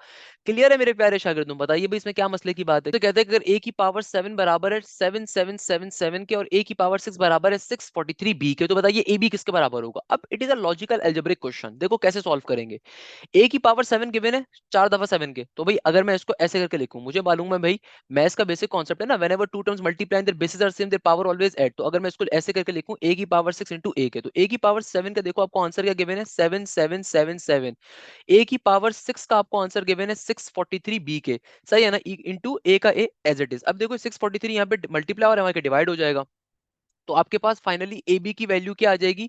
क्लियर है मेरे प्यारे शागिर्दों, बताइए भाई इसमें क्या मसले की बात है। तो कहते हैं कि अगर a की पावर 7 बराबर है 7777 के, और a की पावर 6 बराबर है 643 b के, तो बताइए a b किसके बराबर होगा। अब it is a logical algebraic question, देखो कैसे सॉल्व करेंगे। a की पावर 7 गिवन है, 4 दफा 7 के, तो भाई अगर मैं इसको ऐसे करके लिखूं, मुझे मालूम है भाई मैथ्स का बेसिक कॉन्सेप्ट है ना, whenever two terms multiply their basis are same their power always add. तो अगर मैं इसको ऐसे करके लिखूं a की पावर 6 इंटू a के, तो a की पावर 7 का देखो आपको आंसर क्या गिवन है, 7777। ए की पावर 6 का आपको आंसर गिवन है 643 बी के, सही है ना, इंटू ए का ए एज इट इज। अब देखो 643 यहाँ पे मल्टीप्लाई और हमारे डिवाइड हो जाएगा, तो आपके पास फाइनली ए बी की वैल्यू क्या आ जाएगी,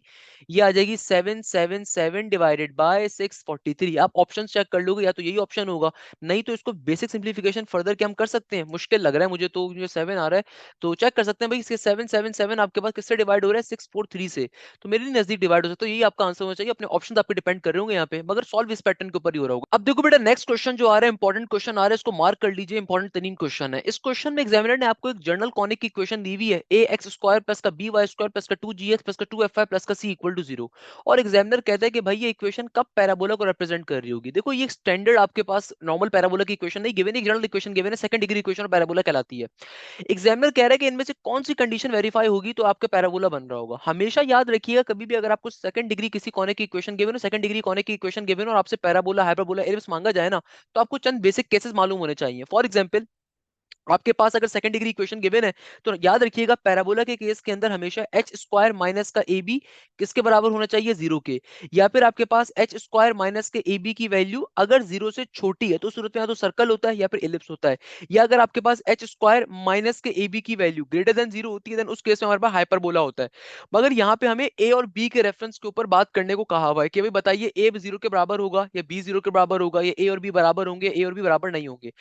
ये आ जाएगी 777 डिवाइडेड बाय 643। आप ऑप्शन चेक कर लोगे, या तो यही ऑप्शन होगा, नहीं तो इसको बेसिक सिंप्लीफिकेशन फर्दर क्या हम कर सकते हैं, मुश्किल लग रहा है मुझे तो, जो 7 आ रहा है, तो चेक कर सकते हैं भाई, इसके 777 आपके पास किससे डिवाइड हो रहा है, 643 से, तो मेरे लिए नजदीक डिवाइड हो सकता है, तो यही आपका आंसर होना चाहिए। अपने ऑप्शन आपके डिपेंड कर रहे होंगे यहाँ पे, मगर सॉल्व इस पैटर्न के ऊपर ही हो रहा होगा। अब देखो बेटा नेक्स्ट क्वेश्चन जो आ रहा है, इंपॉर्टेंट क्वेश्चन आ रहा है, इसको मार्क कर लीजिए, इंपॉर्टेंट तरीन क्वेश्चन है। इस क्वेश्चन में एग्जामिनर ने आपको एक जर्नल कॉनिक की इक्वेशन दी हुई है, ए एक्स स्क्वायर प्लस का बी वाई स्क्वायर प्लस का 2gx प्लस का 2fy प्लस का c इक्वल टू 0। और एग्जामिनर कहता है कि भाई ये इक्वेशन कब पैराबोला को रिप्रेजेंट कर रही होगी। देखो ये स्टैंडर्ड आपके पास नॉर्मल पैराबोला की इक्वेशन नहीं गिवन है, जनरल इक्वेशन गिवन है, सेकंड डिग्री इक्वेशन पैराबोला कहलाती है। एग्जामिनर कह रहा है कि इनमें से कौन सी कंडीशन वेरीफाई होगी तो आपका पैराबोला बन रहा होगा। हमेशा याद रखिएगा कभी भी अगर आपको सेकंड डिग्री किसी कोने की इक्वेशन गिवन हो, सेकंड डिग्री कोने की इक्वेशन गिवन हो और आपसे पैराबोला हाइपरबोला एलिप्स मांगा जाए ना, तो आपको चंद बेसिक केसेस मालूम होने चाहिए। फॉर एग्जांपल आपके पास अगर सेकंड डिग्री इक्वेशन गिवन है तो याद रखिएगा पैराबोला के केस के अंदर हमेशा एच स्क्वायर माइनस का ए बी किसके बराबर होना चाहिए, जीरो के। या फिर आपके पास एच स्क्वायर माइनस के ए बी की वैल्यू अगर जीरो से छोटी है तो उस सूरत में या तो सर्कल होता है या फिर एलिप्स होता है। या अगर आपके पास एच स्क्वायर माइनस के ए बी की वैल्यू ग्रेटर देन जीरो होती है देन उस केस में हमारे पास हाइपरबोला होता है। मगर यहाँ पे हमें ए और बी के रेफरेंस के ऊपर बात करने को कहा हुआ है कि भाई बताइए ए जीरो के बराबर होगा या बी जीरो के बराबर होगा, या ए और बी बराबर होंगे, ए और बी बराबर नहीं होंगे।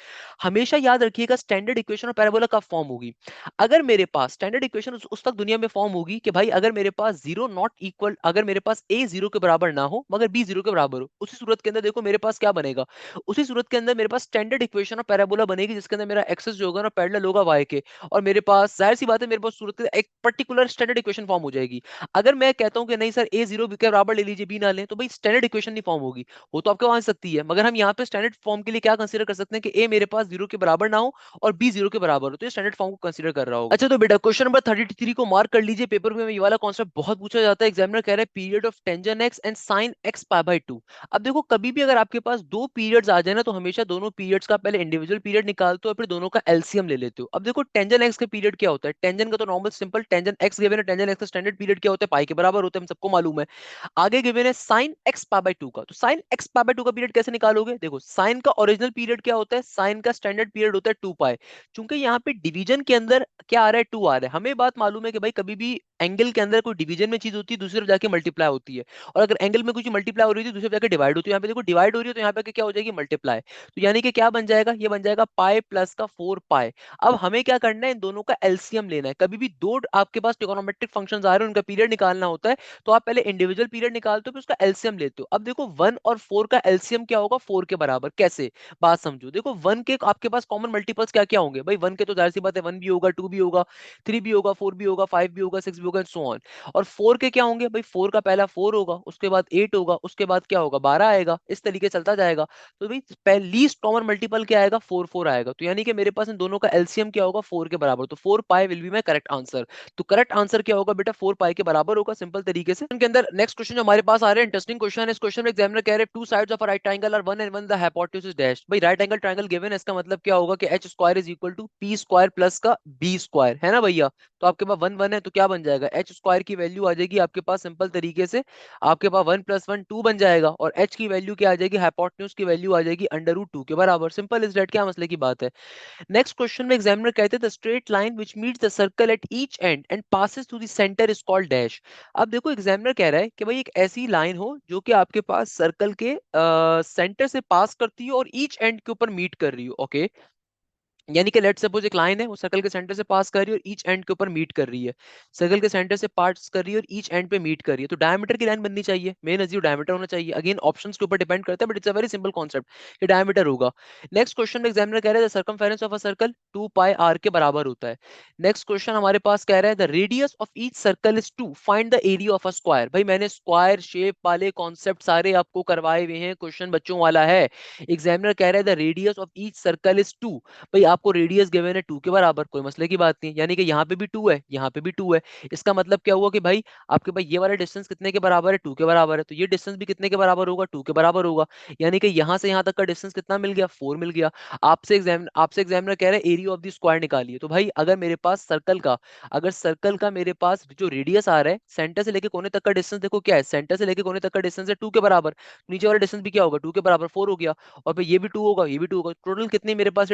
हमेशा याद रखिएगा स्टैंडर्ड इक्वेशन और पैराबोला कब फॉर्म होगी। अगर मेरे पास स्टैंडर्ड इक्वेशन उस तक दुनिया में फॉर्म होगी कि भाई अगर मेरे पास जीरो नॉट इक्वल, अगर मेरे पास ए जीरो के बराबर ना हो मगर बी जीरो के बराबर हो, उसी सूरत के अंदर देखो मेरे पास क्या बनेगा। उसी सूरत के अंदर मेरे पास स्टैंडर्ड इक्वेशन और पैराबोला बनेगी जिसके अंदर मेरा एक्सेस जो होगा ना पैरेलल होगा वाई के। और मेरे पास जाहिर सी बात है मेरे पास सूरत के एक पर्टिकुलर स्टैंडर्ड इक्वेशन फॉर्म हो जाएगी। अगर मैं कहता हूं कि नहीं सर ए जीरो के बराबर ले लीजिए बी ना लें, तो भाई स्टैंडर्ड इक्वेशन नहीं फॉर्म होगी। वो तो आपके वहां से सकती है मगर हम यहाँ पे स्टैंडर्ड फॉर्म के लिए क्या कंसीडर कर सकते हैं कि ए मेरे पास जीरो के बराबर ना हो और बी जीरो के बराबर हो, तो ये स्टैंडर्ड फॉर्म को कंसीडर कर रहा होगा। अच्छा तो बेटा क्वेश्चन नंबर 33 को मार्क कर लीजिए, पेपर में ये वाला कॉन्सेप्ट बहुत पूछा जाता है। एग्जामिनर कह रहा है period of tangent x and sine x pi by 2। अब देखो कभी भी अगर आपके पास दो पीरियड्स आ जाए ना तो हमेशा दोनों पीरियड्स का पहले इंडिविजुअल पीरियड निकालते हो और फिर दोनों का एलसीएम ले लेते हो। अब देखो टेंजेंट एक्स का पीरियड क्या होता है, टेंजेंट का तो normal simple tangent x given है, टेंजेंट एक्स का स्टैंडर्ड पीरियड क्या होता है, पाई के बराबर होता है, हम सबको मालूम है। आगे गिवन है साइन एक्स पाई बाय 2 का, तो साइन एक्स पाई बाय 2 का पीरियड कैसे निकालोगे। देखो साइन का ओरिजिनल पीरियड क्या होता है, साइन का स्टैंडर्ड पीरियड होता है 2 पाई। चूंकि यहाँ पे डिवीजन के अंदर क्या आ रहा है, 2 आ रहा है, हमें बात मालूम है कि भाई कभी भी एंगल के अंदर कोई डिवीजन में चीज होती है दूसरी तरफ जाके मल्टीप्लाई होती है। और अगर एंगल में कुछ मल्टीप्लाई हो रही है दूसरी तरफ जाके डिवाइड होती है, यहाँ पे देखो डिवाइड हो रही है तो यहाँ पे क्या हो जाएगी, मल्टीप्लाई। तो यानी कि क्या बन जाएगा, ये बन जाएगा पाई प्लस का 4 पाई। अब हमें क्या करना है, इन दोनों का एलसीएम लेना है। कभी भी दो आपके पास ट्रिगोनोमेट्रिक फंक्शंस आ रहे हैं उनका पीरियड निकालना होता है, तो आप पहले इंडिविजुअल पीरियड निकालते हो फिर उसका एलसीएम लेते हो। अब देखो 1 और 4 का एलसीएम क्या होगा, 4 के बराबर। कैसे, बात समझो। देखो 1 के आपके पास कॉमन मल्टीपल्स क्या क्या होंगे भाई, 1 के तो जाहिर सी बात है 1 भी होगा, 2 भी होगा, 3 भी होगा, 4 भी होगा, 5 भी होगा, 6 भी होगा, सो ऑन। और 4 के क्या होंगे भाई, 4 का पहला 4 होगा, उसके बाद 8 होगा, उसके बाद क्या होगा 12 आएगा, इस तरीके चलता जाएगा। तो भाई लीस्ट कॉमन मल्टीपल क्या आएगा, 4 4 आएगा। तो यानी कि मेरे पास इन दोनों का एलसीएम क्या होगा, 4 के बराबर। तो 4 pi will be my correct answer. तो करेक्ट आंसर क्या होगा बेटा, 4 पाई के बराबर होगा, सिंपल तरीके से। इनके अंदर नेक्स्ट क्वेश्चन जो हमारे पास आ रहे हैं, इंटरेस्टिंग क्वेश्चन है। इस क्वेश्चन में एग्जामिनर कह रहे हैं two sides of a right triangle are one and one the hypotenuse dash. भाई राइट एंगल ट्रायंगल गिवन है, इसका मतलब क्या होगा कि H square is equal to P square plus का बी स्क्वायर, है ना भैया। तो आपके पास वन वन है तो क्या बन जाएगा, एच स्क्वायर की वैल्यू आ जाएगी आपके पास सिंपल तरीके से, आपके पास 1 + 1 2 बन जाएगा। और एच की वैल्यू क्या आ जाएगी, हाइपोटेन्यूज की वैल्यू आ जाएगी √2 के बराबर। सिंपल इज दैट, क्या मसले की बात है। नेक्स्ट क्वेश्चन में एग्जामिनर कहते हैं the straight line which meets the circle at each and and passes through the centre is called dash. अब देखो एग्जामिनर कह रहा है कि भाई एक ऐसी लाइन हो जो कि आपके पास सर्कल के सेंटर से पास करती हो और ईच एंड के ऊपर मीट कर रही हो, ओके। यानी कि लेट सपोज एक लाइन है वो सर्कल के सेंटर से पास कर रही है और ईच एंड के ऊपर मीट कर रही है। सर्कल के सेंटर से पास कर रही है और ईच एंड पे मीट कर रही है, तो डायमीटर की लाइन बननी चाहिए, मेन अजीब डायमीटर होना चाहिए। अगेन ऑप्शंस के ऊपर डिपेंड करता है but it's a very simple concept कि डायमीटर होगा। नेक्स्ट क्वेश्चन में एग्जामिनर कह रहा है the circumference of a circle 2 pi R के बराबर होता है। नेक्स्ट क्वेश्चन हमारे पास कह रहा है the radius of each circle is 2 find the area of a square. भाई मैंने स्क्वायर शेप वाले कॉन्सेप्ट सारे आपको करवाए हुए हैं, क्वेश्चन बच्चों वाला है। एग्जामिनर कह रहा है the radius of each circle is 2। भाई आपको रेडियस गिवन है 2 के बराबर, कोई मसले की बात नहीं, यानी कि यहाँ पे भी 2 है, यहाँ पे भी 2 है। इसका मतलब क्या हुआ कि भाई आपके पास ये वाला डिस्टेंस कितने के बराबर है, 2 के बराबर है, तो ये डिस्टेंस भी कितने के बराबर होगा, 2 के बराबर होगा। यानी कि यहाँ से यहाँ तक का डिस्टेंस कितना मिल गया, 4 मिल गया। आपसे एग्जामिनर कह रहे हैं एरिया ऑफ द स्क्वायर निकालिए। तो भाई अगर मेरे पास सर्कल का, अगर सर्कल का मेरे पास जो रेडियस आ रहा है सेंटर से लेके कोने तक का डिस्टेंस, देखो क्या है, सेंटर से लेके कोने तक का डिस्टेंस है 2 के बराबर, तो नीचे वाला डिस्टेंस भी क्या होगा, 2 के बराबर, 4 हो गया। और फिर ये भी 2 होगा, ये भी 2 होगा, टोटल कितनी मेरे पास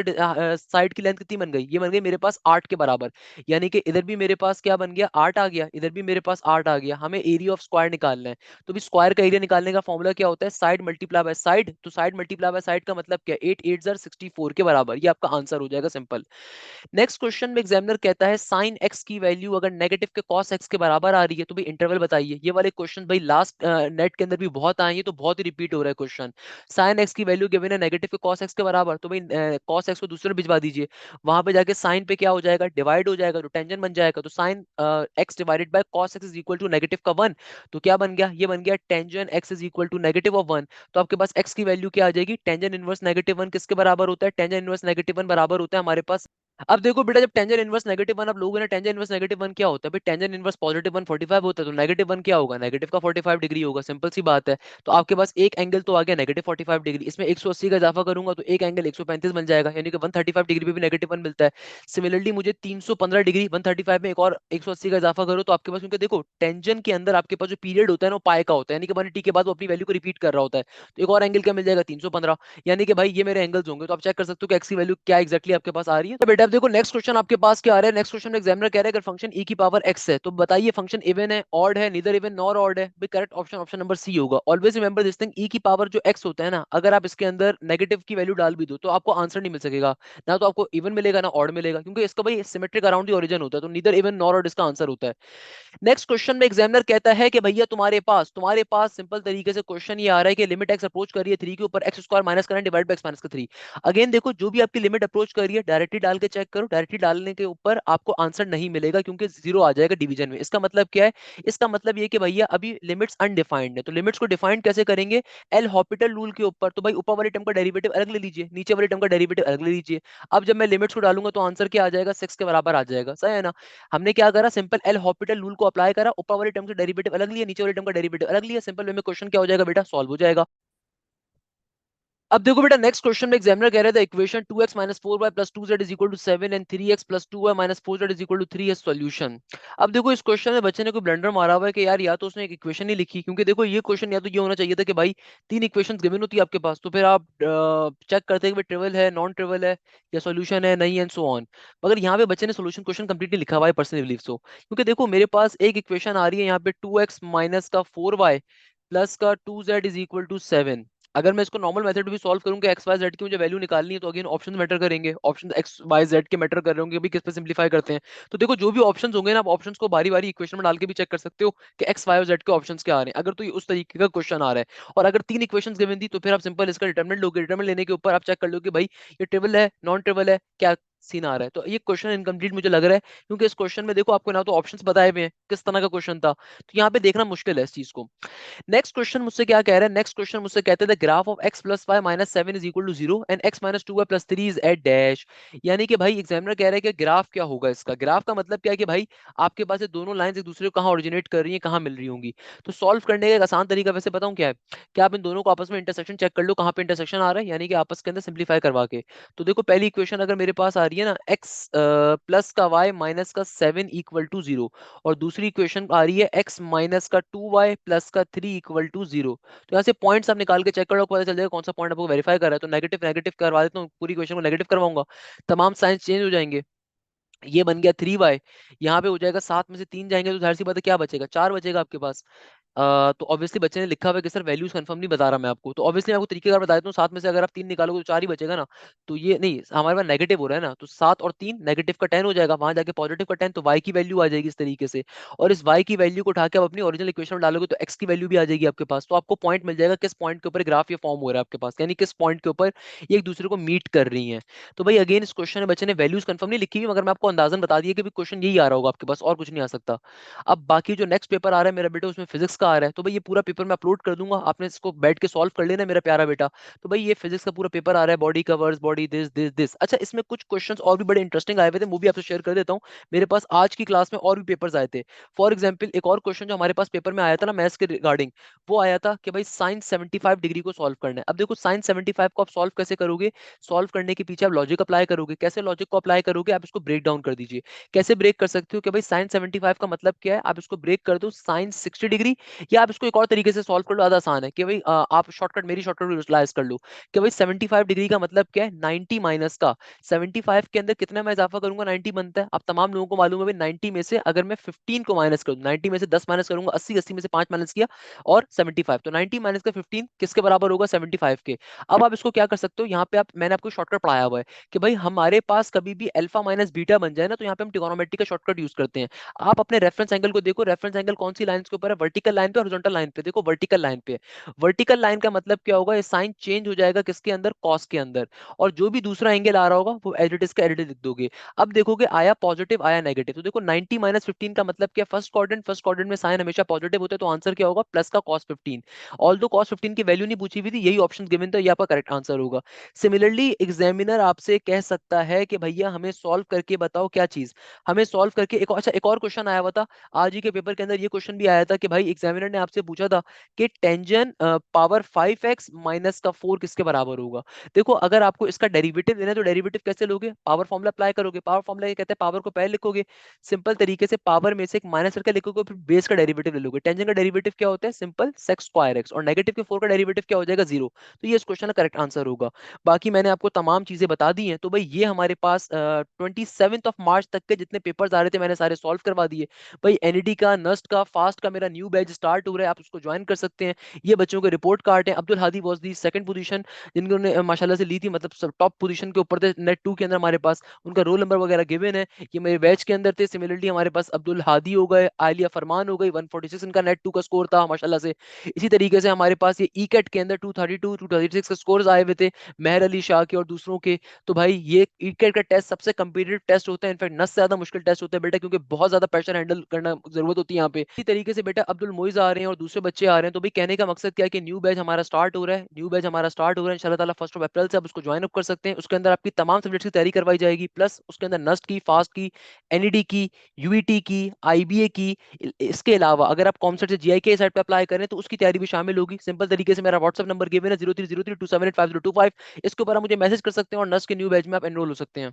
साइड की लेंथ कितनी बन गई, ये बन गई मेरे पास 8 के बराबर। यानी कि इधर भी मेरे पास क्या बन गया, 8 आ गया, इधर भी मेरे पास 8 आ गया। हमें एरिया ऑफ स्क्वायर निकालना है। तो भी स्क्वायर का एरिया निकालने का फॉर्मूला क्या होता है, साइड मल्टीप्लाई बाय साइड। तो साइड मल्टीप्लाई बाय साइड का मतलब क्या है, 8 8 64 के बराबर, ये आपका आंसर हो जाएगा, सिंपल। नेक्स्ट क्वेश्चन में एग्जामिनर कहता है साइन एक्स की वैल्यू अगर नेगेटिव के कॉस एक्स के बराबर आ रही है तो भाई इंटरवल बताइए। ये वाले क्वेश्चन भाई लास्ट नेट के अंदर भी बहुत आए हैं, तो बहुत ही रिपीट हो रहा है क्वेश्चन। साइन एक्स की वैल्यू गिवन है नेगेटिव के कॉस एक्स के बराबर, तो भाई कॉस एक्स को दूसरे भिजवा दीजिए, वहां पे जाके साइन पे क्या हो जाएगा, डिवाइड हो जाएगा, तो टेंजेंट बन जाएगा। तो sine X divided by cos X is equal to negative का 1। तो क्या बन गया, ये बन गया tangent X is equal to negative of 1। तो आपके पास एक्स की वैल्यू क्या आ जाएगी, टेंजेंट इनवर्स नेगेटिव 1 किसके बराबर होता है, टेंजेंट इनवर्स नेगेटिव 1 बराबर होता है हमारे पास। अब देखो बेटा, जब टेंजेंट इनवर्स नेगेटिव 1 आप लोगों ने, टेंजेंट इनवर्स नेगेटिव 1 क्या होता है भाई, टेंजेंट इनवर्स पॉजिटिव 1 45 होता है, तो नेगेटिव 1 क्या होगा, नेगेटिव का 45 डिग्री होगा, सिंपल सी बात है। तो आपके पास एक एंगल तो आ गया नेगेटिव 45 डिग्री, इसमें 180 का इजाफा करूंगा तो एक एंगल 135 बन जाएगा, यानी कि 135 डिग्री पे भी नेगेटिव 1 मिलता है। सिमिलरली मुझे 315 डिग्री 135 में एक और 180 का इजाफा करो तो आपके पास, क्योंकि देखो टेंजेंट के अंदर आपके पास जो पीरियड होता है ना वो पाई का होता है, यानी कि 180 के बाद वो अपनी वैल्यू को रिपीट कर रहा होता है। तो एक और एंगल क्या मिल जाएगा, 315। यानी कि भाई ये मेरे एंगल्स होंगे, तो आप चेक कर सकते हो कि एक्स की वैल्यू क्या एक्जैक्टली आपके पास आ रही है। तो बेटा अब देखो नेक्स्ट क्वेश्चन आपके पास क्या आ रहा है, नेक्स्ट क्वेश्चन में एग्जामिनर कह रहा है अगर फंक्शन e की पावर x है तो बताइए फंक्शन इवन है, ऑड है, नीदर इवन नॉर ऑड है। भाई correct option option number C होगा। Always remember this thing, e की पावर जो x होता है ना, अगर आप इसके अंदर नेगेटिव की वैल्यू डाल भी दो तो आपको आंसर नहीं मिल सकेगा, ना तो आपको इवन मिलेगा ना ऑड मिलेगा, क्योंकि इसका भाई सिमेट्रिक अराउंड द ओरिजिन होता है, तो नीदर इवन नॉर ऑड इसका आंसर होता है। नेक्स्ट क्वेश्चन में एग्जामिनर कहता है कि भैया तुम्हारे पास सिंपल तरीके से क्वेश्चन ये आ रहा है कि लिमिट एक्स अप्रोच कर रही है 3 के ऊपर, एक्स स्क्वायर माइनस करना डिवाइड बाय एक्स माइनस का 3। अगेन देखो, जो भी आपकी लिमिट अप्रोच कर रही है डायरेक्टली डाल के चेक करो, डायरेक्टली डालने के ऊपर आपको आंसर नहीं मिलेगा क्योंकि जीरो आ जाएगा डिवीजन में। इसका मतलब क्या है, इसका मतलब ये कि भैया अभी लिमिट्स अनडिफाइंड है, तो लिमिट्स को डिफाइन कैसे करेंगे, एल हॉपिटल रूल के ऊपर। तो भाई ऊपर वाले टर्म का डेरिवेटिव अलग ले लीजिए, नीचे वाले टर्म का डेरिवेटिव अलग ले लीजिए। अब जब मैं लिमिट्स को डालूंगा तो आंसर क्या आ जाएगा, 6 के बराबर आ जाएगा, सही है ना। हमने क्या करा, सिंपल एल हॉपिटल रूल को अप्लाई करा, ऊपर वाले टर्म का डेरिवेटिव अलग लिया, नीचे वाले टर्म का डेरिवेटिव अलग लिया, सिंपल वे में क्वेश्चन क्या हो जाएगा बेटा, सॉल्व हो जाएगा। अब देखो बेटा नेक्स्ट क्वेश्चन में एग्जामिनर कह रहा था equation 2x minus 4y plus 2z is equal to 7 and 3x plus 2y minus 4z is equal to 3 है सॉल्यूशन। अब देखो इस क्वेश्चन में बच्चे ने कोई ब्लंडर मारा हुआ है कि यार या तो उसने एक इक्वेशन ही लिखी, क्योंकि देखो ये क्वेश्चन या तो ये होना चाहिए था कि भाई तीन इक्वेशंस गिवन होती है आपके पास, तो फिर आप चेक करते हैं कि ट्रिवल है, नॉन ट्रिवल है, या सॉल्यूशन है, नहीं, एंड सो ऑन। मगर यहाँ पे बच्चे ने सॉल्यूशन क्वेश्चन कंप्लीटली लिखा हुआ है, पर्सनली बिलीव सो, क्योंकि देखो मेरे पास एक इक्वेशन आ रही है यहाँ पे 2x माइनस का 4y प्लस का 2z इज इक्वल टू 7। अगर मैं इसको नॉर्मल मेथड में भी सॉल्व करूंगा, एक्स वाई जेड की मुझे वैल्यू निकालनी है, तो अगेन ऑप्शन मैटर करेंगे, ऑप्शन एक्स वाई जेड के मैटर कर रहे होंगे, अभी किस पे सिंपलीफाई करते हैं। तो देखो जो भी ऑप्शंस होंगे ना, आप ऑप्शंस को बारी बारी इक्वेशन में डाल के भी चेक कर सकते हो कि एक्स वाई और जेड के ऑप्शंस क्या आ रहे हैं, अगर तो ये उस तरीके का क्वेश्चन आ रहा है। और अगर तीन इक्वेशन गिवन दी तो फिर आप सिंपल इसका डिटरमिनेंट लोगे, डिटरमिनेंट लेने के ऊपर आप चेक कर लो कि भाई ये ट्रिवल है, नॉन ट्रिवल है, क्या सीन आ रहा है। तो ये क्वेश्चन इनकम्प्लीट मुझे लग रहा है, क्योंकि इस क्वेश्चन में देखो आपको ना तो ऑप्शंस बताए हुए हैं किस तरह का क्वेश्चन था, तो यहाँ पे देखना मुश्किल है इस चीज को। नेक्स्ट क्वेश्चन मुझसे क्या कह रहा है, नेक्स्ट क्वेश्चन मुझसे कहते हैं graph of x plus Y minus 7 is equal to 0 and x minus 2y plus 3 is at dash. यानी कि भाई एग्जामिनर कह रहा है कि ग्राफ क्या होगा इसका, ग्राफ का मतलब क्या है कि भाई आपके पास ये दोनों लाइंस एक दूसरे को कहाँ ओरिजिनेट कर रही हैं, कहाँ मिल रही होंगी। तो सॉल्व करने का एक आसान तरीका वैसे बताऊं क्या है, कि आप इन दोनों को आपस में इंटरसेक्शन चेक कर लो, कहाँ पे इंटरसेक्शन आ रहा है, यानी कि आपस के अंदर सिंप्लीफाई करवा के। तो देखो पहली इक्वेशन अगर मेरे पास आ रही है ना, x प्लस का y माइनस का 7 इक्वल टू 0, और दूसरी इक्वेशन आ रही है x माइनस का 2y प्लस का 3 इक्वल टू 0। तो यहाँ से पॉइंट्स आप निकाल के चेक करो, पता चल जाएगा कौन सा पॉइंट आपको वेरीफाई कर रहा है। तो नेगेटिव नेगेटिव करवा देता हूँ, पूरी इक्वेशन को नेगेटिव करवाऊंगा, तमाम साइंस चेंज हो जाएंगे। ये बन गया 3y, यहाँ पे हो जाएगा 7 में से 3 जाएंगे तो जाहिर सी बात है क्या बचेगा, 4 बचेगा आपके पास। तो ऑब्वियसली बच्चे ने लिखा हुआ है कि सर वैल्यूज कंफर्म नहीं बता रहा मैं आपको, तो ऑब्वियसली मैं आपको तरीके बता देता हूँ, 7 में से अगर आप 3 निकालोगे तो 4 ही बचेगा ना। तो ये नहीं, हमारे पास नेगेटिव हो रहा है ना, तो 7 और 3 नेगेटिव का 10 हो जाएगा, वहां जाके पॉजिटिव का 10, तो y की वैल्यू आ जाएगी इस तरीके से। और इस y की वैल्यू को उठा के आप अपनी ओरिजिनल इक्वेशन में डालोगे तो x की वैल्यू भी आ जाएगी आपके पास, तो आपको पॉइंट मिल जाएगा किस पॉइंट के ऊपर ग्राफ ये फॉर्म हो रहा है आपके पास, यानी किस पॉइंट के ऊपर ये एक दूसरे को मीट कर रही हैं। तो भाई अगेन इस क्वेश्चन में बच्चे ने वैल्यूज कंफर्म नहीं लिखी हुई, मगर मैं आपको अंदाजन बता दिया कि क्वेश्चन यही आ रहा होगा आपके पास, और कुछ नहीं आ सकता। अब बाकी जो नेक्स्ट पेपर आ रहा है मेरा बेटा, उसमें फिजिक्स का आ रहा है, तो भाई ये पूरा पेपर मैं अपलोड कर दूंगा, आपने इसको बैठ के सॉल्व कर लेना मेरा प्यारा बेटा। तो भाई ये फिजिक्स का पूरा पेपर आ रहा है, body covers body, this this this. अच्छा, इसमें कुछ क्वेश्चंस और भी बड़े इंटरेस्टिंग आए हुए थे, वो भी आपसे शेयर कर देता हूँ। मेरे पास आज की क्लास में और भी पेपर्स आए थे। फॉर एग्जाम्पल एक और क्वेश्चन जो हमारे पास पेपर में आया था ना मैथ्स के रिगार्डिंग, वो आया था कि भाई साइन 75 डिग्री को सॉल्व करना है। अब देखो साइन 75 को आप सॉल्व कैसे करोगे, सॉल्व करने के पीछे आप लॉजिक अप्लाई करोगे, कैसे लॉजिक को अप्लाई करोगे, आप इसको ब्रेक डाउन कर दीजिए। कैसे ब्रेक कर सकते हो कि भाई साइन 75 का मतलब क्या है, आप इसको ब्रेक कर दो साइन 60 डिग्री, या आप इसको एक और तरीके से सॉल्व कर लो, ज्यादा आसान है कि भाई आप शॉर्टकट, मेरी शॉर्टकट यूटिलाइज कर लो कि भाई 75 डिग्री का मतलब क्या है, 90 माइनस का 75 के अंदर कितना मैं इजाफा करूंगा, 90 बनता है। अब तमाम लोगों को मालूम है भाई 90 में से अगर मैं 15 को माइनस करूँ, 90 में से 10 माइनस करूंगा 80, 80 में से 5 माइनस किया और 75, तो 90 माइनस का 15 किसके बराबर होगा, 75 के। अब आप इसको क्या कर सकते हो, यहाँ पे आप, मैंने आपको शॉर्टकट पढ़ाया हुआ है कि भाई हमारे पास कभी भी अल्फा माइनस बीटा बन जाए ना, तो यहाँ पे हम ट्रिगोनोमेट्री का शॉर्टकट यूज करते हैं। आप अपने रेफरेंस एंगल को देखो, रेफरेंस एंगल कौन सी लाइन के ऊपर है, वर्टिकल लाइन पे, हॉरिजॉन्टल लाइन पे। देखो वर्टिकल लाइन पे, वर्टिकल लाइन का मतलब क्या होगा, ये साइन चेंज हो जाएगा किसके अंदर, कॉस के अंदर, और जो भी दूसरा एंगल आ रहा होगा वो एज इट इज का एज इट इज लिख दोगे। अब देखोगे आया पॉजिटिव आया नेगेटिव, तो देखो 90 माइनस 15 का मतलब क्या, फर्स्ट क्वाड्रेंट में साइन हमेशा पॉजिटिव होते हैं, तो आंसर क्या होगा, प्लस का कॉस 15। ऑल्दो कॉस 15 की वैल्यू नहीं पूछी हुई थी, यही ऑप्शन गिवन था, ये आपका करेक्ट आंसर होगा। सिमिलरली एग्जामिनर आपसे कह सकता है कि भैया हमें सॉल्व करके बताओ क्या चीज, हमें सॉल्व करके अच्छा एक और क्वेश्चन आया हुआ था आज ही के पेपर के अंदर, ये क्वेश्चन भी आया था कि भाई एग्जामिनर ने आपसे पूछा था कि टेंजन पावर 5x माइनस का 4 किसके बराबर होगा। देखो अगर आपको इसका डेरिवेटिव लेना है तो डेरिवेटिव कैसे लोगे, पावर फॉर्मूला अप्लाई करोगे, पावर फॉर्मूला ये कहते हैं पावर को पहले लिखोगे, सिंपल तरीके से पावर में से एक माइनस करके लिखोगे, फिर बेस का डेरिवेटिव ले लोगे। टेंजन का डेरिवेटिव क्या होता है, सिंपल सेक्स स्क्वायर एक्स, और नेगेटिव के 4 का डेरिवेटिव क्या हो जाएगा, जीरो। तो ये इस क्वेश्चन का करेक्ट आंसर होगा। बाकी मैंने आपको तमाम चीजें बता दी हैं, तो भाई ये हमारे पास 27 मार्च तक के जितने पेपर्स आ रहे थे मैंने सारे सॉल्व करवा दिए। भाई एनईडी का, नस्ट का, फास्ट का मेरा न्यू बैच स्टार्ट हो रहा है, आप उसको ज्वाइन कर सकते हैं। ये बच्चों के रिपोर्ट कार्ड है। Abdul Hadi was the second position, जिन्होंने माशाल्लाह से ली थी, मतलब टॉप पोजीशन के ऊपर थे नेट 2 के अंदर हमारे पास, उनका रोल नंबर वगैरह गिवन है, ये मेरे बैच के अंदर थे। सिमिलरली हमारे पास अब्दुल हादी हो गए, आलिया फरमान हो गई, 146 इनका नेट 2 का स्कोर था माशाल्लाह से। इसी तरीके से हमारे पास ये ई कैट के अंदर 232 236 के स्कोर्स आए हुए थे, मेहर अली शाह के और दूसरों के। तो भाई ये ई कैट का टेस्ट सबसे कंपीटिटिव टेस्ट होता है, इनफैक्ट नस से ज्यादा मुश्किल टेस्ट होता है बेटा, क्योंकि बहुत ज्यादा प्रेशर हैंडल करना जरूरत होती है यहाँ पे। इसी तरीके से बेटा अब्दुल मोइज आ रहे हैं और दूसरे बच्चे आ रहे हैं, तो भाई कहने का मकसद क्या है कि न्यू बैच हमारा स्टार्ट हो रहा है, न्यू बैच हमारा स्टार्ट हो रहा है इंशाल्लाह ताला 1 अप्रैल से, आप उसको ज्वाइन अप कर सकते हैं। उसके अंदर आपकी तमाम सब्जेक्ट्स की तैयारी करवाई जाएगी, प्लस उसके अंदर नस्ट की, फास्ट की, एनईडी की, यूईटी की, आईबीए की। इसके अलावा अगर आप कॉमसेट से जीआई के साइड पे अप्लाई करें तो उसकी तैयारी भी शामिल होगी। सिंपल तरीके से मेरा व्हाट्सअप नंबर गिवन है 0303278505, इसके ऊपर आप मुझे मैसेज कर सकते हैं और नस्ट के न्यू बैच में आप एनरोल हो सकते हैं।